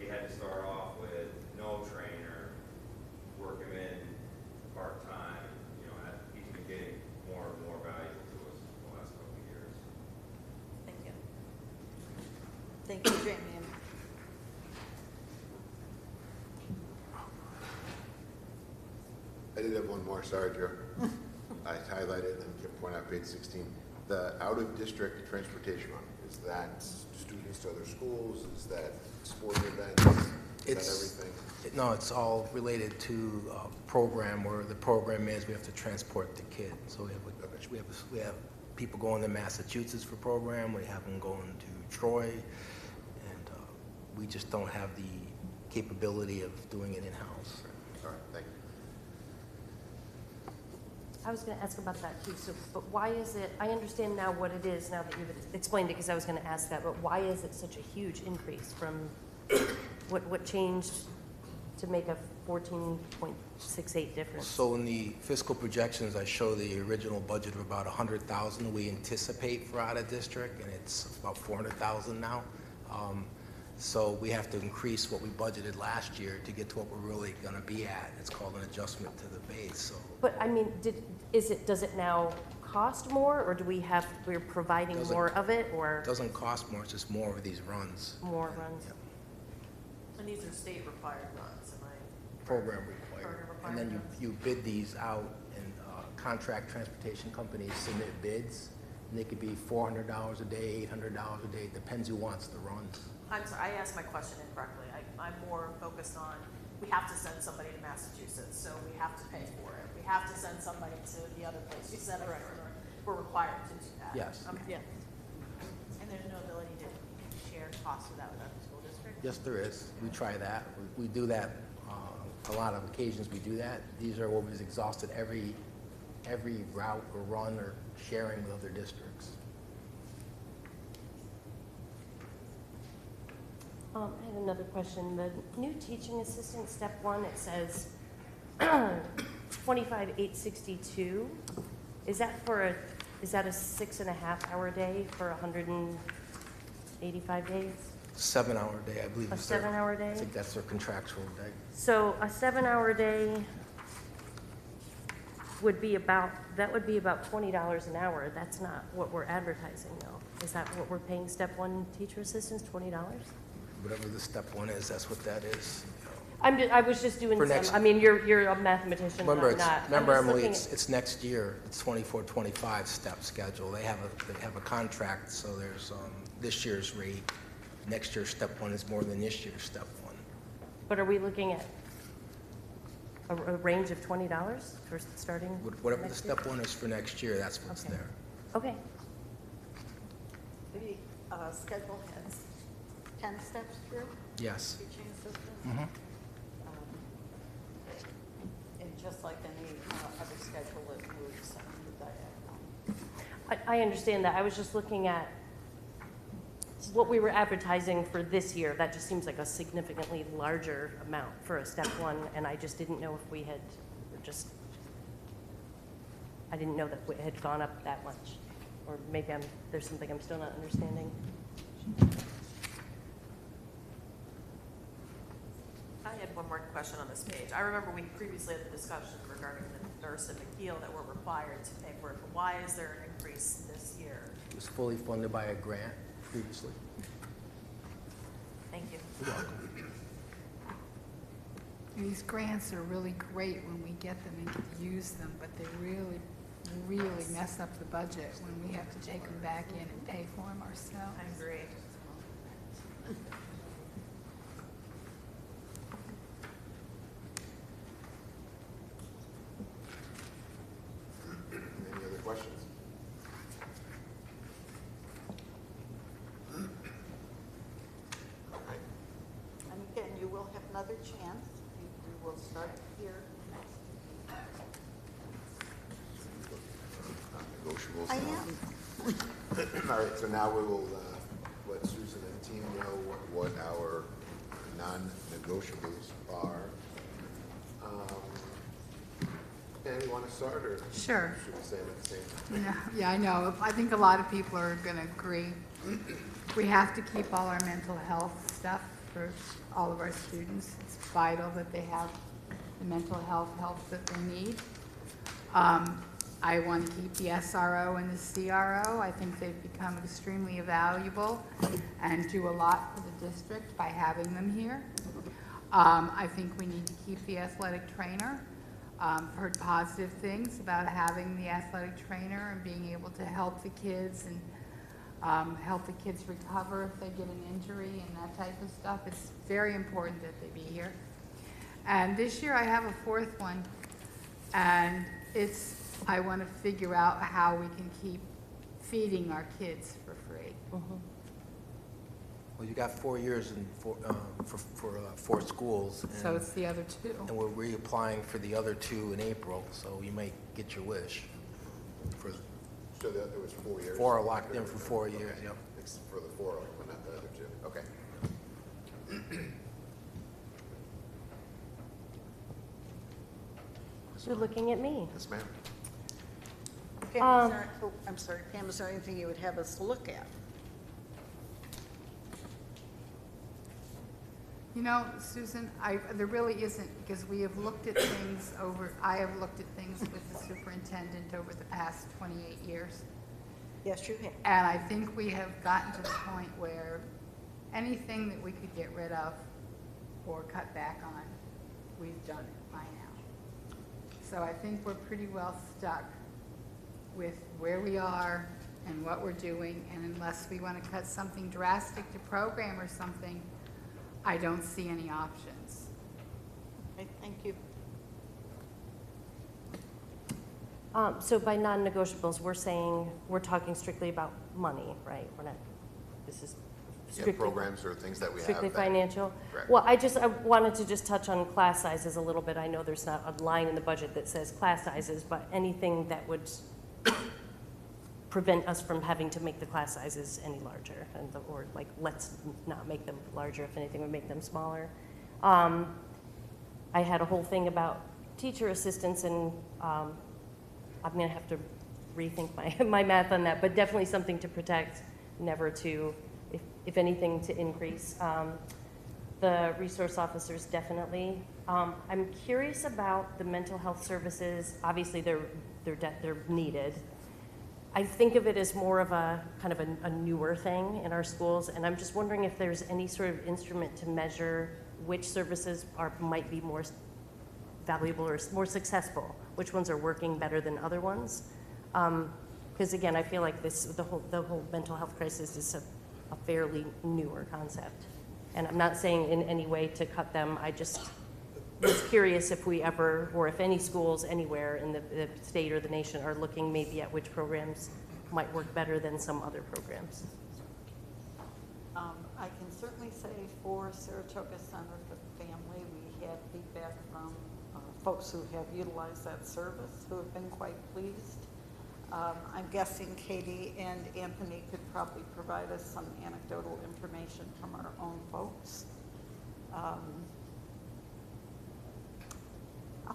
we had to start off with no trainer, work him in part-time, he's been getting more and more valuable to us the last couple of years. Thank you. Thank you, Jamie. I did have one more, sorry, Joe. I highlighted and can point out page 16. The out-of-district transportation run, is that students to other schools? Is that sporting events? Is that everything? No, it's all related to a program where the program is we have to transport the kids. So we have people going to Massachusetts for program, we have them going to Troy, and we just don't have the capability of doing it in-house. All right, thank you. I was going to ask about that too, but why is it, I understand now what it is now that you've explained it, because I was going to ask that, but why is it such a huge increase from, what changed to make a 14.68 difference? So in the fiscal projections, I show the original budget of about 100,000 we anticipate for out of district, and it's about 400,000 now. So we have to increase what we budgeted last year to get to what we're really going to be at. It's called an adjustment to the base. So. But I mean, does it now cost more, or we're providing more of it, or? It doesn't cost more, it's just more of these runs. More runs? Yep. And these are state-required runs, am I? Program required. Program And then required runs. you bid these out, and contract transportation companies submit bids, and they could be $400 a day, $800 a day, depends who wants the runs. I'm sorry, I asked my question incorrectly. I'm more focused on, we have to send somebody to Massachusetts, so we have to pay for it. We have to send somebody to the other place. You said it right, we're required to do that. Yes. Okay. Yeah. And there's no ability to share costs with that with other school districts? Yes, there is. We try that. We do that, a lot of occasions we do that. These are what we've exhausted every route or run or sharing with other districts. I have another question. The new teaching assistant, step 1, it says 25,862. Is that a 6.5 hour day for 185 days? 7-hour day, I believe. A 7-hour day? I think that's their contractual day. So a 7-hour day would be about $20 an hour. That's not what we're advertising though. Is that what we're paying step 1 teacher assistants, $20? Whatever the step 1 is, that's what that is. I was just doing For some, next- I mean, you're a mathematician, Remember, I'm not. remember, I'm just Emily, looking it's next year. It's 24, 25 step schedule. They have a contract, so there's this year's rate. Next year's step 1 is more than this year's step 1. But are we looking at a range of $20 for starting? Whatever the next year? step 1 is for next year, that's what's Okay. there. Okay. The schedule has 10 steps through, Yes. teaching assistant. Mhm. And just like any other schedule, it moves on the diagonal. I understand that. I was just looking at what we were advertising for this year. That just seems like a significantly larger amount for a step 1, and I just didn't know if we had I didn't know that it had gone up that much. Or maybe there's something I'm still not understanding. I had one more question on this page. I remember we previously had the discussion regarding the nurse and McKeel that were required to pay for it, but why is there an increase this year? It was fully funded by a grant previously. Thank you. You're welcome. These grants are really great when we get them and can use them, but they really, really mess up the budget when we have to take them back in and pay for them ourselves. I agree. Any other questions? And again, you will have another chance we'll start here. Negotiables. I am. All right, so now we will let Susan and team know what our non-negotiables are. And you want to start, or Sure. should we say them at the same time? Yeah, I know. I think a lot of people are going to agree. We have to keep all our mental health stuff for all of our students. It's vital that they have the mental health help that they need. I want to keep the SRO and the CRO. I think they've become extremely valuable and do a lot for the district by having them here. I think we need to keep the athletic trainer. Heard positive things about having the athletic trainer and being able to help the kids and help the kids recover if they get an injury and that type of stuff. It's very important that they be here. And this year I have a fourth one, and I want to figure out how we can keep feeding our kids for free. Well, you got 4 years and for 4 schools. So it's the other two. And we're reapplying for the other 2 in April, so you might get your wish. For So that there was 4 years? 4 are locked in for 4 years, Okay. yep. It's for the 4, but not the other 2. Okay. You're looking at me. Yes, ma'am. Pam, I'm sorry, Pam, is there anything you would have us look at? You know, Susan, there really isn't, because we have looked at things I have looked at things with the superintendent over the past 28 years. Yes, you have. And I think we have gotten to the point where anything that we could get rid of or cut back on, we've done it by now. So I think we're pretty well stuck with where we are and what we're doing, and unless we want to cut something drastic to program or something, I don't see any options. Okay, thank you. So by non-negotiables, we're talking strictly about money, right? We're not, this is Yeah, strictly. programs or things that we have. Strictly that- financial? Correct. Well, I wanted to just touch on class sizes a little bit. I know there's not a line in the budget that says class sizes, but anything that would prevent us from having to make the class sizes any larger, or like, let's not make them larger, if anything would make them smaller. I had a whole thing about teacher assistants, and I'm gonna have to rethink my math on that, but definitely something to protect, never to, if anything, to increase. The resource officers, definitely. I'm curious about the mental health services. Obviously, they're needed. I think of it as more of a kind of a newer thing in our schools, and I'm just wondering if there's any sort of instrument to measure which services might be more valuable or more successful, which ones are working better than other ones. Because again, I feel like the whole mental health crisis is a fairly newer concept. And I'm not saying in any way to cut them. I just was curious if we ever, or if any schools anywhere in the state or the nation are looking maybe at which programs might work better than some other programs. I can certainly say for Saratoga Center for the Family, we had feedback from folks who have utilized that service who have been quite pleased. I'm guessing Katie and Anthony could probably provide us some anecdotal information from our own folks. I'll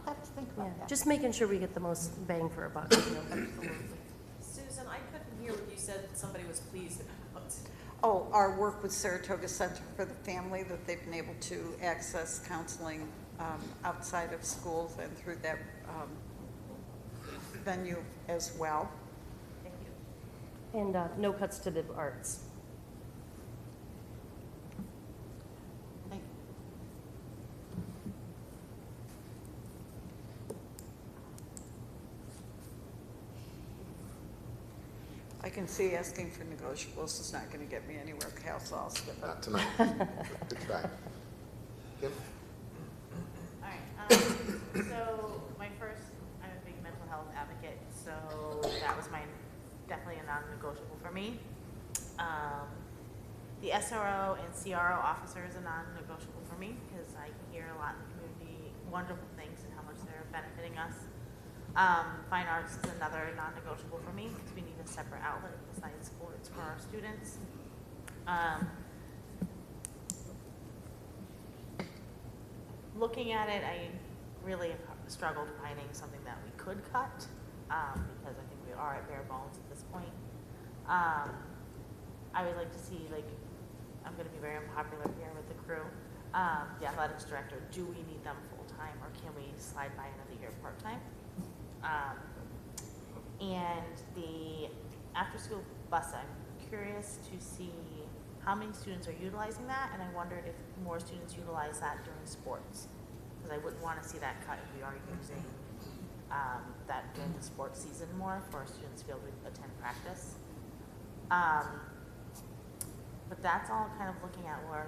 have to think about that. Just making sure we get the most bang for our buck. You know? Susan, I couldn't hear what you said somebody was pleased about. Oh, our work with Saratoga Center for the Family, that they've been able to access counseling outside of schools and through that venue as well. Thank you. And no cuts to the arts. Thank you. I can see asking for negotiables is not going to get me anywhere else. I'll skip it. Not tonight. Good try. Kim? All right, so my first, I'm a big mental health advocate, so that was definitely a non-negotiable for me. The SRO and CRO officer is a non-negotiable for me because I hear a lot in the community wonderful things and how much they're benefiting us. Fine arts is another non-negotiable for me because we need a separate outlet besides sports for our students. Looking at it, I really struggled finding something that we could cut because I think we are at bare bones at this point. I would like to see, like, I'm going to be very unpopular here with the crew. The athletics director, do we need them full-time or can we slide by another year part-time? And the after-school bus, I'm curious to see how many students are utilizing that, and I wondered if more students utilize that during sports, because I wouldn't want to see that cut if we are using that during the sports season more for our students to be able to attend practice. But that's all kind of looking at where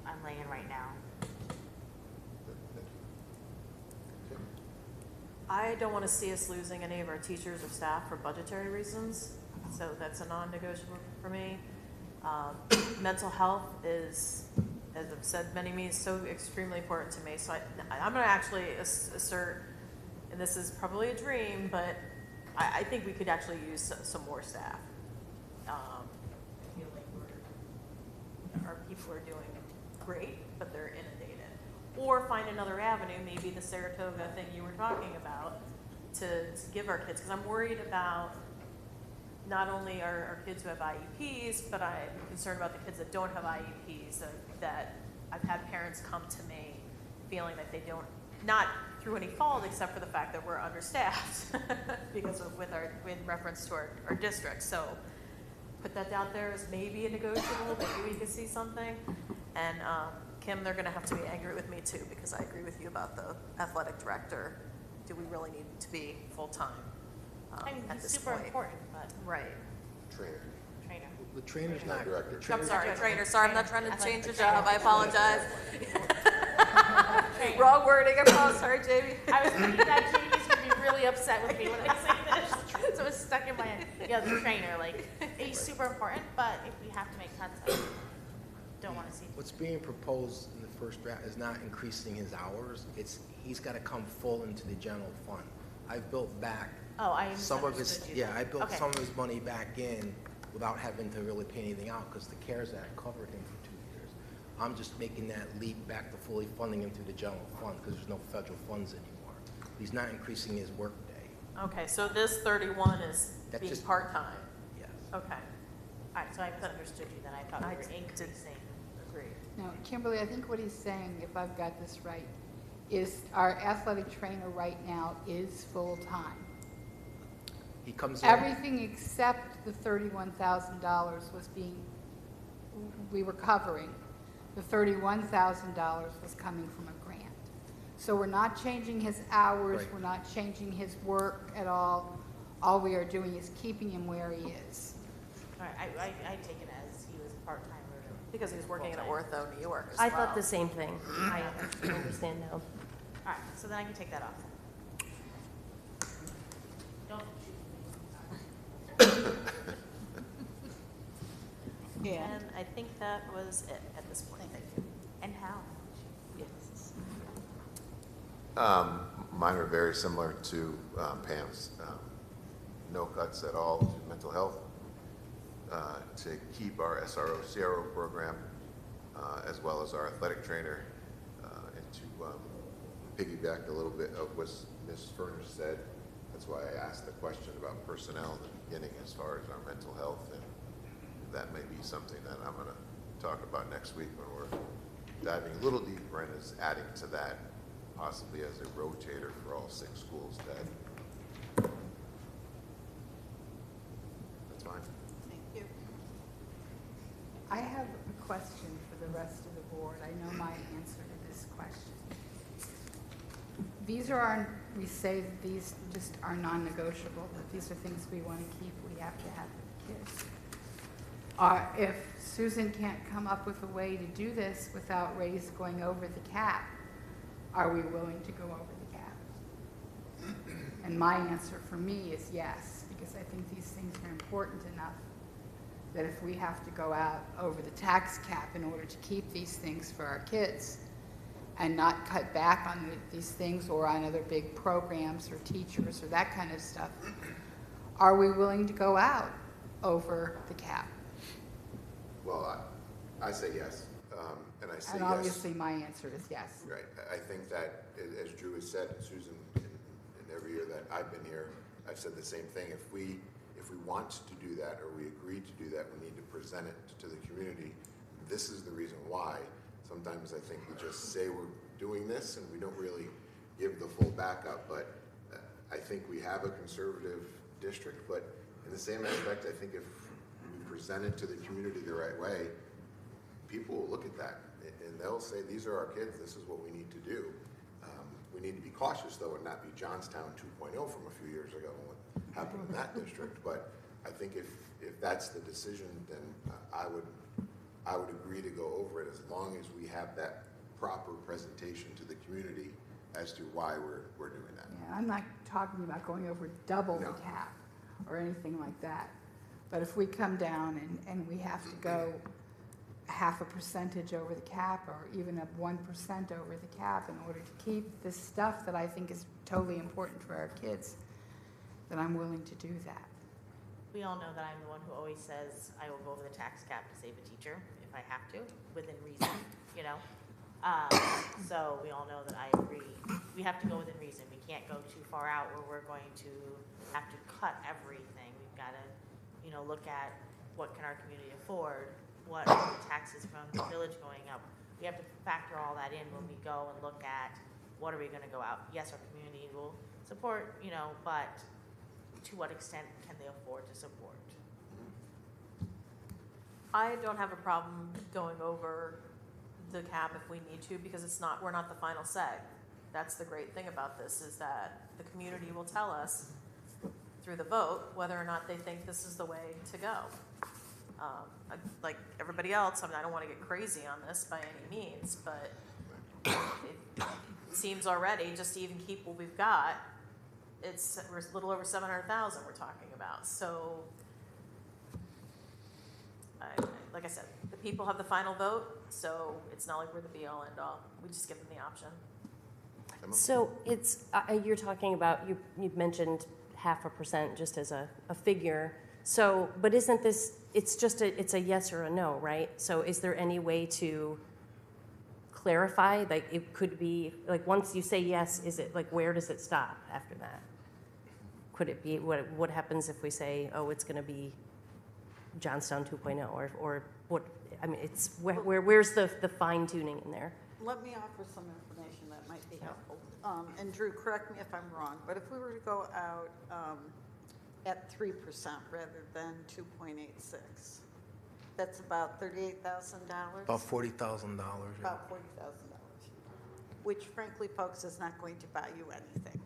I'm laying right now. I don't want to see us losing any of our teachers or staff for budgetary reasons, so that's a non-negotiable for me. Mental health is, as I've said many meetings, so extremely important to me. So I'm going to actually assert, and this is probably a dream, but I think we could actually use some more staff. I feel like our people are doing great, but they're inundated. Or find another avenue, maybe the Saratoga thing you were talking about, to give our kids, because I'm worried about not only our kids who have IEPs, but I'm concerned about the kids that don't have IEPs, that I've had parents come to me feeling that they don't, not through any fault except for the fact that we're understaffed because of in reference to our district. So put that out there as maybe a negotiable, maybe we could see something. And Kim, they're gonna have to be angry with me too, because I agree with you about the athletic director. Do we really need to be full-time? I mean, At it's this super point? important, but Right. Trainer. trainer. The trainer's not, Director. the I'm trainer's sorry, trainer. Sorry, I'm not trying to Athletic change your trainer. job. I apologize. Trainer. Wrong wording. I'm sorry, Jamie. I was thinking that Jamie's gonna be really upset with me when I say this, so it's stuck in my head. Yeah, the trainer, like, he's super important, but if we have to make cuts, I don't want to see. what's being proposed in the first draft is not increasing his hours. He's got to come full into the general fund. I've built back Oh, I some of his, misunderstood you yeah, then. I built Okay. some of his money back in without having to really pay anything out because the CARES Act covered him for 2 years. I'm just making that leap back to fully funding him through the general fund because there's no federal funds anymore. He's not increasing his workday. Okay, so this 31 is That's being just- part-time. Yes. Okay. All right, so I misunderstood you then. I thought I we were did- increasing. Agreed. Now, Kimberly, I think what he's saying, if I've got this right, is our athletic trainer right now is full-time. He comes in. Everything except the $31,000 we were covering. The $31,000 was coming from a grant. So we're not changing his hours, Right. we're not changing his work at all. All we are doing is keeping him where he is. All right, I take it as he was part-time or. Because he was working at Ortho New York as I well. thought the same thing. I understand now. All right, so then I can take that off. Don't shoot me. And I think that was it at this point. Thank you. And how? Yes. Mine are very similar to Pam's. No cuts at all to mental health, to keep our SRO, CRO program, as well as our athletic trainer, and to piggyback a little bit of what Ms. Furnish said. That's why I asked the question about personnel in the beginning as far as our mental health, and that may be something that I'm going to talk about next week when we're diving a little deeper and is adding to that possibly as a rotator for all 6 schools. That's fine. Thank you. I have a question for the rest of the board. I know my answer to this question. These are we say that these just are non-negotiable, that these are things we want to keep, we have to have for the kids. If Susan can't come up with a way to do this without going over the cap, are we willing to go over the cap? And my answer for me is yes, because I think these things are important enough that if we have to go out over the tax cap in order to keep these things for our kids, and not cut back on these things or on other big programs or teachers or that kind of stuff, are we willing to go out over the cap? Well, I say yes, and I say And yes. obviously my answer is yes. Right, I think that, as Drew has said, Susan, in every year that I've been here, I've said the same thing. If we want to do that, or we agree to do that, we need to present it to the community. This is the reason why. Sometimes I think we just say we're doing this and we don't really give the full backup, but I think we have a conservative district, but in the same aspect, I think if we present it to the community the right way, people will look at that and they'll say, these are our kids, this is what we need to do. We need to be cautious, though, and not be Johnstown 2.0 from a few years ago, what happened in that district. But I think if that's the decision, then I would agree to go over it, as long as we have that proper presentation to the community as to why we're doing that. Yeah, I'm not talking about going over double No. the cap or anything like that. But if we come down and we have to go half a percentage over the cap or even a 1% over the cap in order to keep this stuff that I think is totally important for our kids, then I'm willing to do that. We all know that I'm the one who always says I will go over the tax cap to save a teacher if I have to, within reason, you know? So we all know that I agree. We have to go within reason. We can't go too far out where we're going to have to cut everything. We've got to, you know, look at what can our community afford, what are the taxes from the village going up. We have to factor all that in when we go and look at what are we going to go out. Yes, our community will support, you know, but to what extent can they afford to support? I don't have a problem going over the cap if we need to, because we're not the final say. That's the great thing about this, is that the community will tell us through the vote whether or not they think this is the way to go. Like everybody else, I don't want to get crazy on this by any means, but it seems already, just to even keep what we've got, we're a little over 700,000 we're talking about. So, like I said, the people have the final vote, so it's not like we're the be-all, end-all. We just give them the option. So it's, you're talking about, you've mentioned 0.5% just as a figure. So, but isn't this, it's a yes or a no, right? So is there any way to clarify? Like, it could be, like, once you say yes, is it, like, where does it stop after that? Could it be, what happens if we say, oh, it's going to be Johnstown 2.0, or what, I mean, it's, where's the fine tuning in there? Let me offer some information that might be helpful. And Drew, correct me if I'm wrong, but if we were to go out at 3% rather than 2.86, that's about $38,000? About $40,000. About $40,000, which frankly, folks, is not going to buy you anything.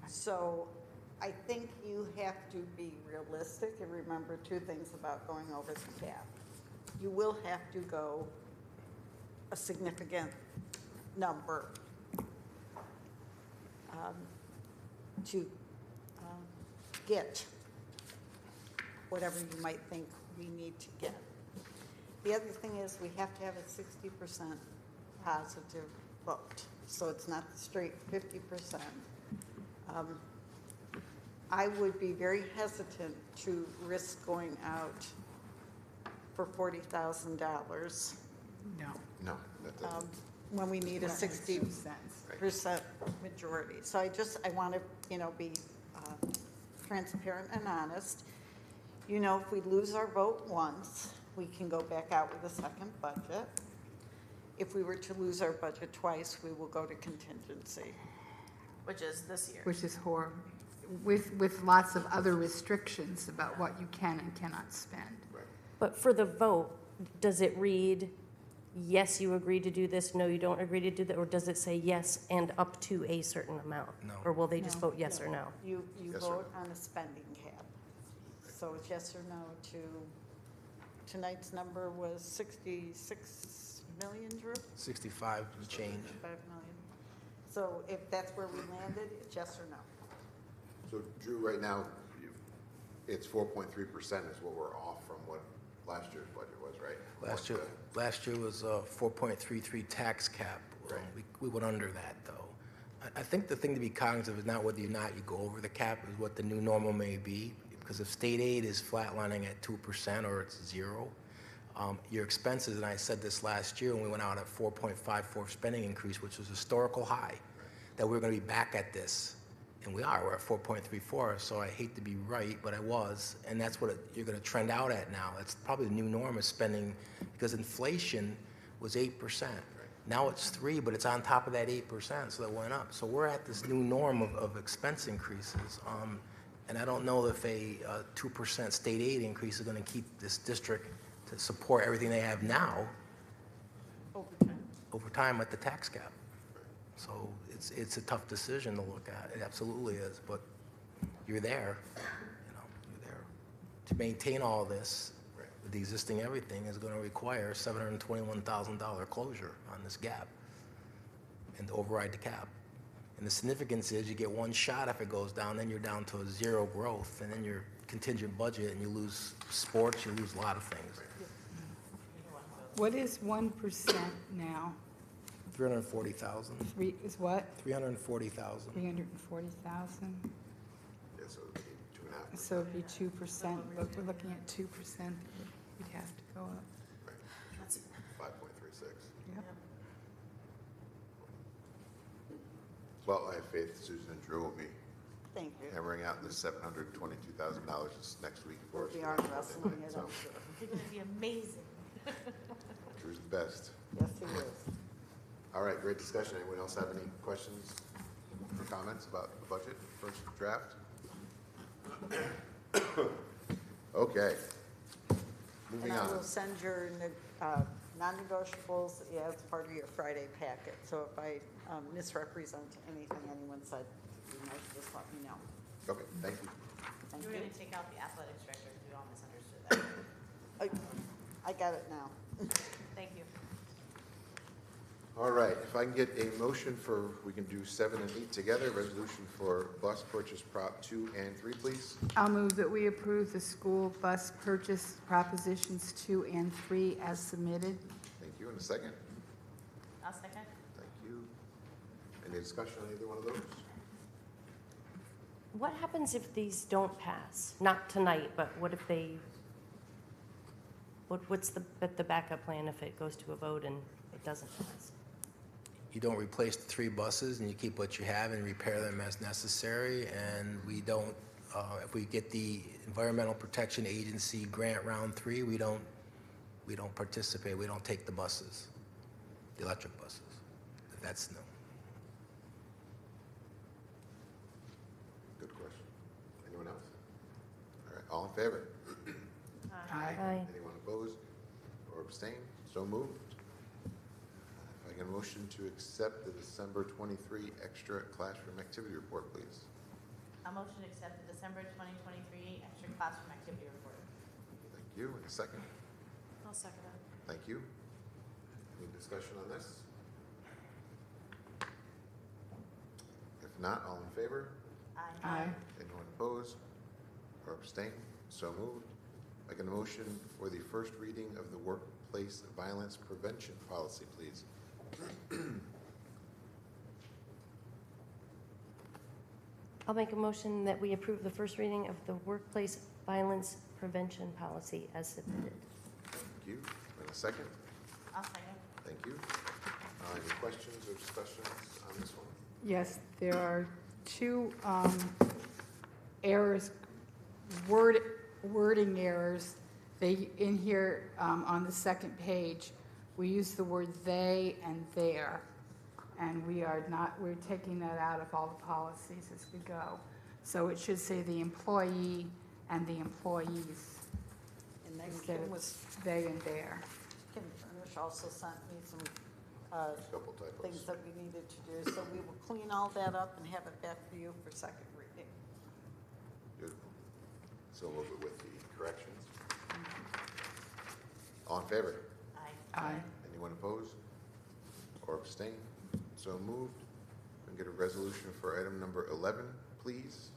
So I think you have to be realistic and remember two things about going over the cap. You will have to go a significant number to get whatever you might think we need to get. The other thing is we have to have a 60% positive vote, so it's not straight 50%. I would be very hesitant to risk going out for $40,000 No. No, that doesn't. when we need a That makes 60% no sense. majority. So I want to, be transparent and honest. If we lose our vote once, we can go back out with a second budget. If we were to lose our budget twice, we will go to contingency. Which is this year. Which is horrible, with lots of other restrictions about what you can and cannot spend. But for the vote, does it read, yes, you agree to do this, no, you don't agree to do that, or does it say yes and up to a certain amount? No. Or will they just vote yes or no? You Yes or vote on a spending cap. So it's yes or no to, tonight's number was 66 million, Drew? 65 and change. 65 million. So if that's where we landed, it's yes or no. So Drew, right now, it's 4.3% is what we're off from what last year's budget was, right? Last year was 4.33 tax cap. Right. We went under that, though. I think the thing to be cognizant of is not whether or not you go over the cap, is what the new normal may be. Because if state aid is flatlining at 2% or it's 0, your expenses, and I said this last year when we went out at 4.54 spending increase, which was a historical high, that we're going to be back at this. And we are. We're at 4.34, so I hate to be right, but I was. And that's what you're going to trend out at now. It's probably the new norm is spending, because inflation was 8%. Now it's 3%, but it's on top of that 8%, so that went up. So we're at this new norm of expense increases. And I don't know if a 2% state aid increase is going to keep this district to support everything they have now over time at the tax cap. So it's a tough decision to look at. It absolutely is, but you're there, you're there. To maintain all this, with the existing everything is going to require $721,000 closure on this gap and to override the cap. And the significance is you get one shot if it goes down, then you're down to a 0 growth, and then your contingent budget, and you lose sports, you lose a lot of things. What is 1% now? 340,000. Is what? 340,000. 340,000? Yeah, so it'd be 2.5%. So it'd be 2%, but we're looking at 2%, we'd have to go up. Right. 5.36. Yep. Well, I have faith Susan and Drew will be Thank you. hammering out this $722,000 this next week for us. We are wrestling it, So, I'm sure. It's going to be amazing. Drew's the best. Yes, he is. All right, great discussion. Anyone else have any questions or comments about the budget, first draft? Okay. Moving And I will on. send your non-negotiables as part of your Friday packet. So if I misrepresent anything anyone said, you know, just let me know. Okay, thank you. Thank You were you. going to take out the athletics director because we all misunderstood that. I got it now. Thank you. All right, if I can get a motion for, we can do 7 and 8 together, resolution for bus purchase prop 2 and 3, please. I'll move that we approve the school bus purchase propositions 2 and 3 as submitted. Thank you. In a second. I'll second. Thank you. Any discussion on either one of those? What happens if these don't pass? Not tonight, but what if they, what's the backup plan if it goes to a vote and it doesn't pass? You don't replace the 3 buses, and you keep what you have and repair them as necessary. And we don't, if we get the Environmental Protection Agency grant round 3, we don't participate. We don't take the buses, the electric buses. That's no. Good question. Anyone else? All right, all in favor? Aye. Anyone opposed or abstain? So moved. If I can motion to accept the December 23 extra classroom activity report, please. A motion to accept the December 2023 extra classroom activity report. Thank you. In a second. I'll second that. Thank you. Any discussion on this? If not, all in favor? Aye. Anyone opposed or abstain? So moved. I can motion for the first reading of the workplace violence prevention policy, please. I'll make a motion that we approve the first reading of the workplace violence prevention policy as submitted. Thank you. In a second. I'll second. Thank you. Any questions or discussions on this one? Yes, there are 2 errors, wording errors. They, in here on the second page, we use the word they and their, and we're taking that out of all the policies as we go. So it should say the employee and the employees And then instead Kim of was, they and their. Kim Furnish also sent me some A couple typos. things that we needed to do. So we will clean all that up and have it back for you for second reading. Beautiful. So we'll go with the corrections. All in favor? Aye. Aye. Anyone opposed or abstain? So moved. Can we get a resolution for item number 11, please?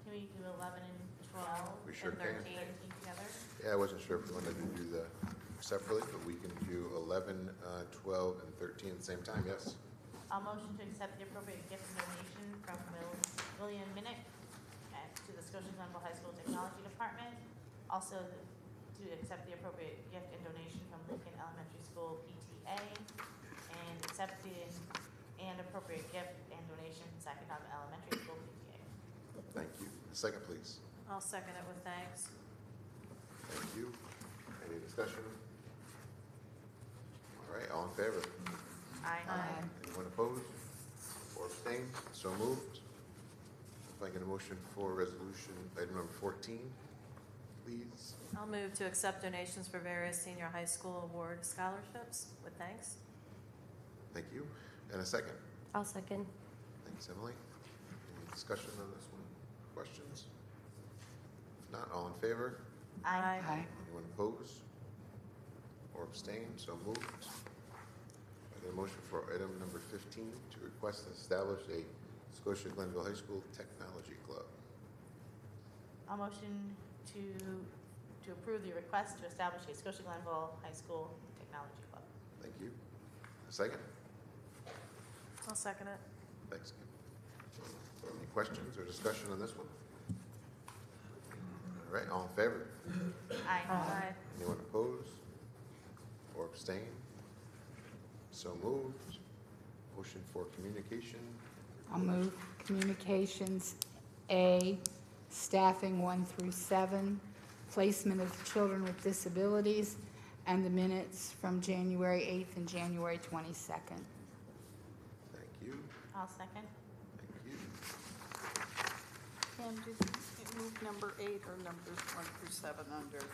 Can we do 11 and 12 We sure and can. 13 together? Yeah, I wasn't sure if we wanted to do the separately, but we can do 11, 12, and 13 at the same time, yes? I'll motion to accept the appropriate gift and donation from William Minnick to the Scotia-Glenville High School Technology Department. Also, to accept the appropriate gift and donation from Lincoln Elementary School PTA, and accept the appropriate gift and donation from Saginaw Elementary School PTA. Thank you. A second, please. I'll second it with thanks. Thank you. Any discussion? All right, all in favor? Aye. Anyone opposed or abstained? So moved. If I get a motion for resolution item number 14, please. I'll move to accept donations for various senior high school award scholarships with thanks. Thank you. And a second. I'll second. Thanks, Emily. Any discussion on this one? Questions? If not, all in favor? Aye. Aye. Anyone opposed or abstained? So moved. I get a motion for item number 15 to request and establish a Scotia-Glenville High School Technology Club. I'll motion to approve the request to establish a Scotia-Glenville High School Technology Club. Thank you. A second? I'll second it. Thanks, Kim. Any questions or discussion on this one? All right, all in favor? Aye. Aye. Anyone opposed or abstain? So moved. Motion for communication. I'll move communications A, staffing 1 through 7, placement of children with disabilities, and the minutes from January 8th and January 22nd. Thank you. I'll second. Thank you. Pam, did you move number 8 or numbers 1 through 7 under?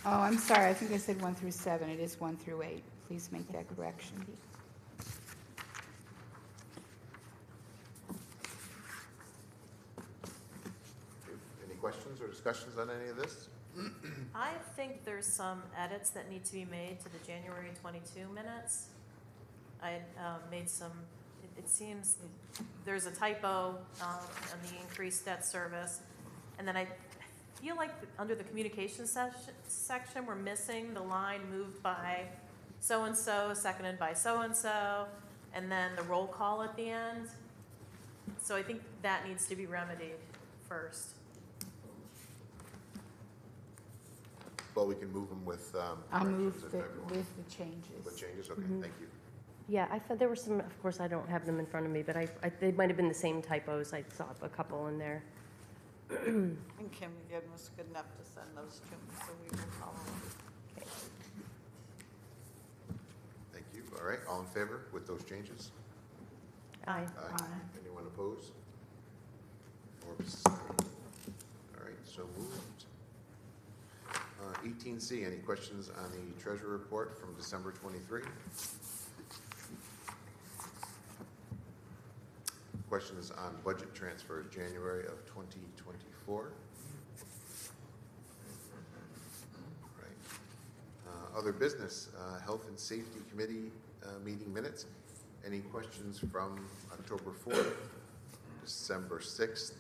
Oh, I'm sorry, I think I said 1 through 7. It is 1 through 8. Please make that correction. Any questions or discussions on any of this? I think there's some edits that need to be made to the January 22 minutes. I made some, it seems there's a typo on the increased debt service. And then I feel like under the communication section, we're missing the line moved by so-and-so, seconded by so-and-so, and then the roll call at the end. So I think that needs to be remedied first. Well, we can move them with I'll move corrections if the, everyone- with the changes. With changes? Okay, thank you. Yeah, I thought there were some, of course, I don't have them in front of me, but they might have been the same typos. I saw a couple in there. And Kim again was good enough to send those to me, so we will follow them. Okay. Thank you. All right, all in favor with those changes? Aye. Aye. Anyone opposed? Or abstained? All right, so moved. 18C, any questions on the treasurer report from December 23? Questions on budget transfers, January of 2024? Right. Other business, Health and Safety Committee meeting minutes. Any questions from October 4th, December 6th,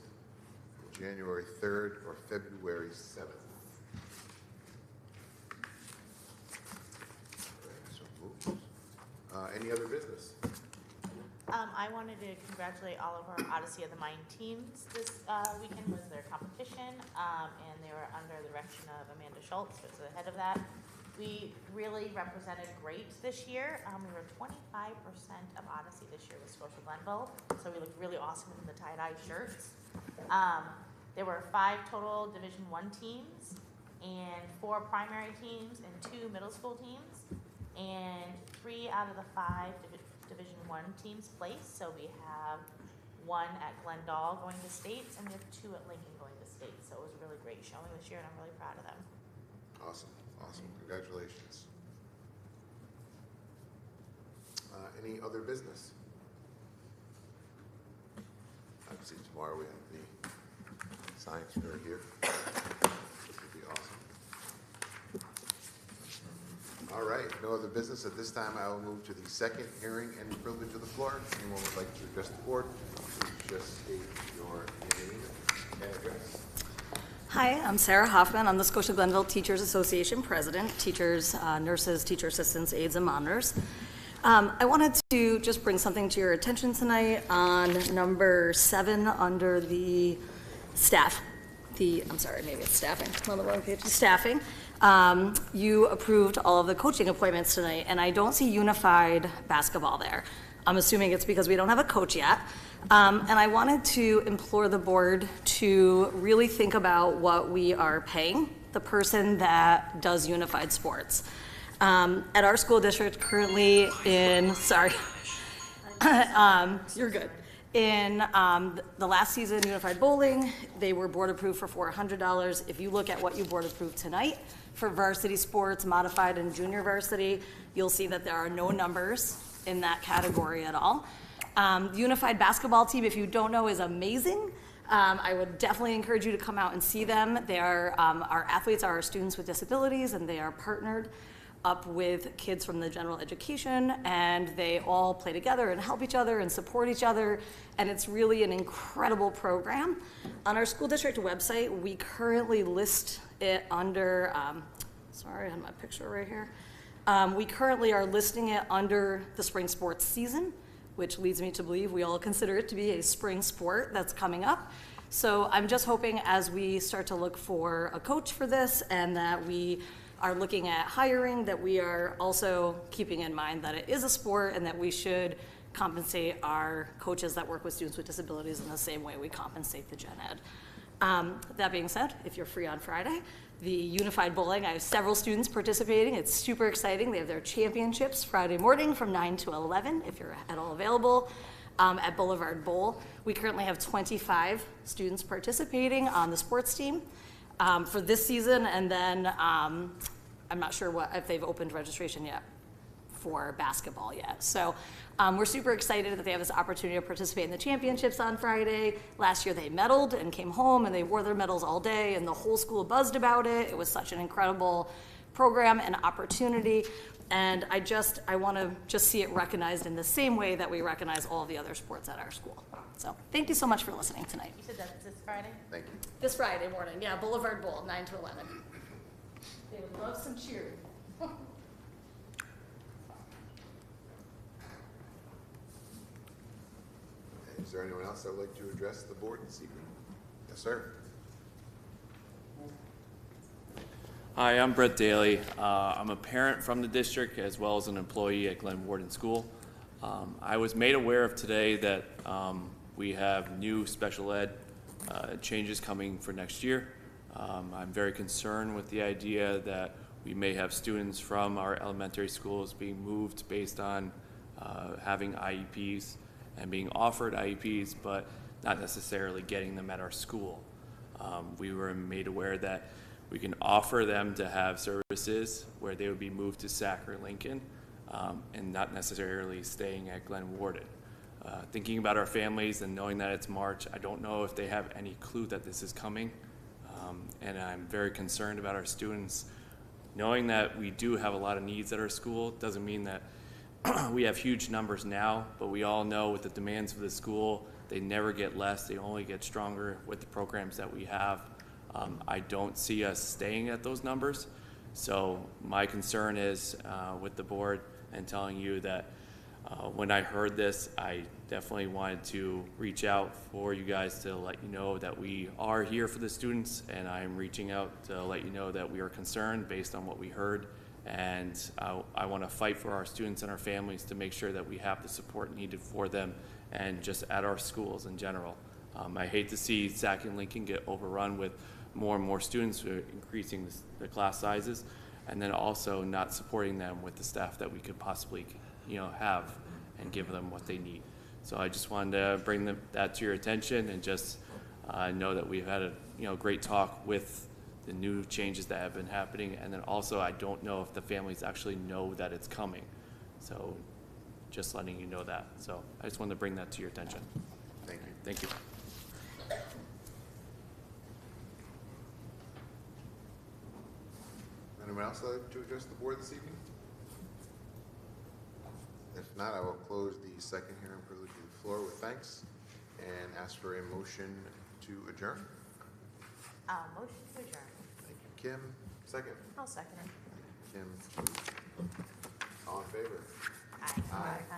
January 3rd, or February 7th? Any other business? I wanted to congratulate all of our Odyssey of the Mind teams. This weekend was their competition, and they were under the direction of Amanda Schultz, who was the head of that. We really represented great this year. We were 25% of Odyssey this year with Scotia-Glenville, so we looked really awesome in the tie-dye shirts. There were 5 total Division I teams, and 4 primary teams, and 2 middle school teams, and 3 out of the 5 Division I teams placed. So we have 1 at Glendale going to states, and we have 2 at Lincoln going to states. So it was a really great showing this year, and I'm really proud of them. Awesome, awesome. Congratulations. Any other business? Obviously, tomorrow we have the science fair here. This would be awesome. All right, no other business. At this time, I will move to the second hearing and privilege of the floor. If anyone would like to address the board, please just state your name and address. Hi, I'm Sarah Hoffman. I'm the Scotia-Glenville Teachers Association President, teachers, nurses, teacher assistants, aides, and monitors. I wanted to just bring something to your attention tonight on number 7 under the staff. I'm sorry, maybe it's staffing. I'm on the wrong page. Staffing. You approved all of the coaching appointments tonight, and I don't see unified basketball there. I'm assuming it's because we don't have a coach yet. And I wanted to implore the board to really think about what we are paying the person that does unified sports. At our school district currently you're good. In the last season, Unified Bowling, they were board approved for $400. If you look at what you board approved tonight for varsity sports, modified and junior varsity, you'll see that there are no numbers in that category at all. The Unified Basketball team, if you don't know, is amazing. I would definitely encourage you to come out and see them. They are, our athletes are our students with disabilities, and they are partnered up with kids from the general education, and they all play together and help each other and support each other, and it's really an incredible program. On our school district website, we currently list it under, sorry, I have my picture right here. We currently are listing it under the spring sports season, which leads me to believe we all consider it to be a spring sport that's coming up. So I'm just hoping as we start to look for a coach for this and that we are looking at hiring, that we are also keeping in mind that it is a sport and that we should compensate our coaches that work with students with disabilities in the same way we compensate the gen ed. That being said, if you're free on Friday, the Unified Bowling, I have several students participating. It's super exciting. They have their championships Friday morning from 9 to 11, if you're at all available, at Boulevard Bowl. We currently have 25 students participating on the sports team for this season, and then I'm not sure if they've opened registration yet for basketball yet. So we're super excited that they have this opportunity to participate in the championships on Friday. Last year they medaled and came home and they wore their medals all day and the whole school buzzed about it. It was such an incredible program and opportunity. And I want to just see it recognized in the same way that we recognize all the other sports at our school. So thank you so much for listening tonight. You said that's this Friday? Thank you. This Friday morning, yeah, Boulevard Bowl, 9 to 11. They would love some cheering. Is there anyone else that would like to address the board this evening? Yes, sir. Hi, I'm Brett Daly. I'm a parent from the district as well as an employee at Glen Warden School. I was made aware of today that we have new special ed changes coming for next year. I'm very concerned with the idea that we may have students from our elementary schools being moved based on having IEPs and being offered IEPs, but not necessarily getting them at our school. We were made aware that we can offer them to have services where they would be moved to Sac or Lincoln and not necessarily staying at Glen Warden. Thinking about our families and knowing that it's March, I don't know if they have any clue that this is coming. And I'm very concerned about our students. Knowing that we do have a lot of needs at our school doesn't mean that we have huge numbers now, but we all know with the demands of the school, they never get less, they only get stronger with the programs that we have. I don't see us staying at those numbers. So my concern is with the board and telling you that when I heard this, I definitely wanted to reach out for you guys to let you know that we are here for the students, and I'm reaching out to let you know that we are concerned based on what we heard. And I want to fight for our students and our families to make sure that we have the support needed for them and just at our schools in general. I hate to see Sac and Lincoln get overrun with more and more students increasing the class sizes, and then also not supporting them with the staff that we could possibly have and give them what they need. So I just wanted to bring that to your attention and just know that we've had a great talk with the new changes that have been happening, and then also I don't know if the families actually know that it's coming. So just letting you know that. So I just wanted to bring that to your attention. Thank you. Thank you. Anyone else like to address the board this evening? If not, I will close the second hearing privilege of the floor with thanks and ask for a motion to adjourn. Motion to adjourn. Thank you, Kim. Second. I'll second it. Kim. All in favor? Aye. Aye.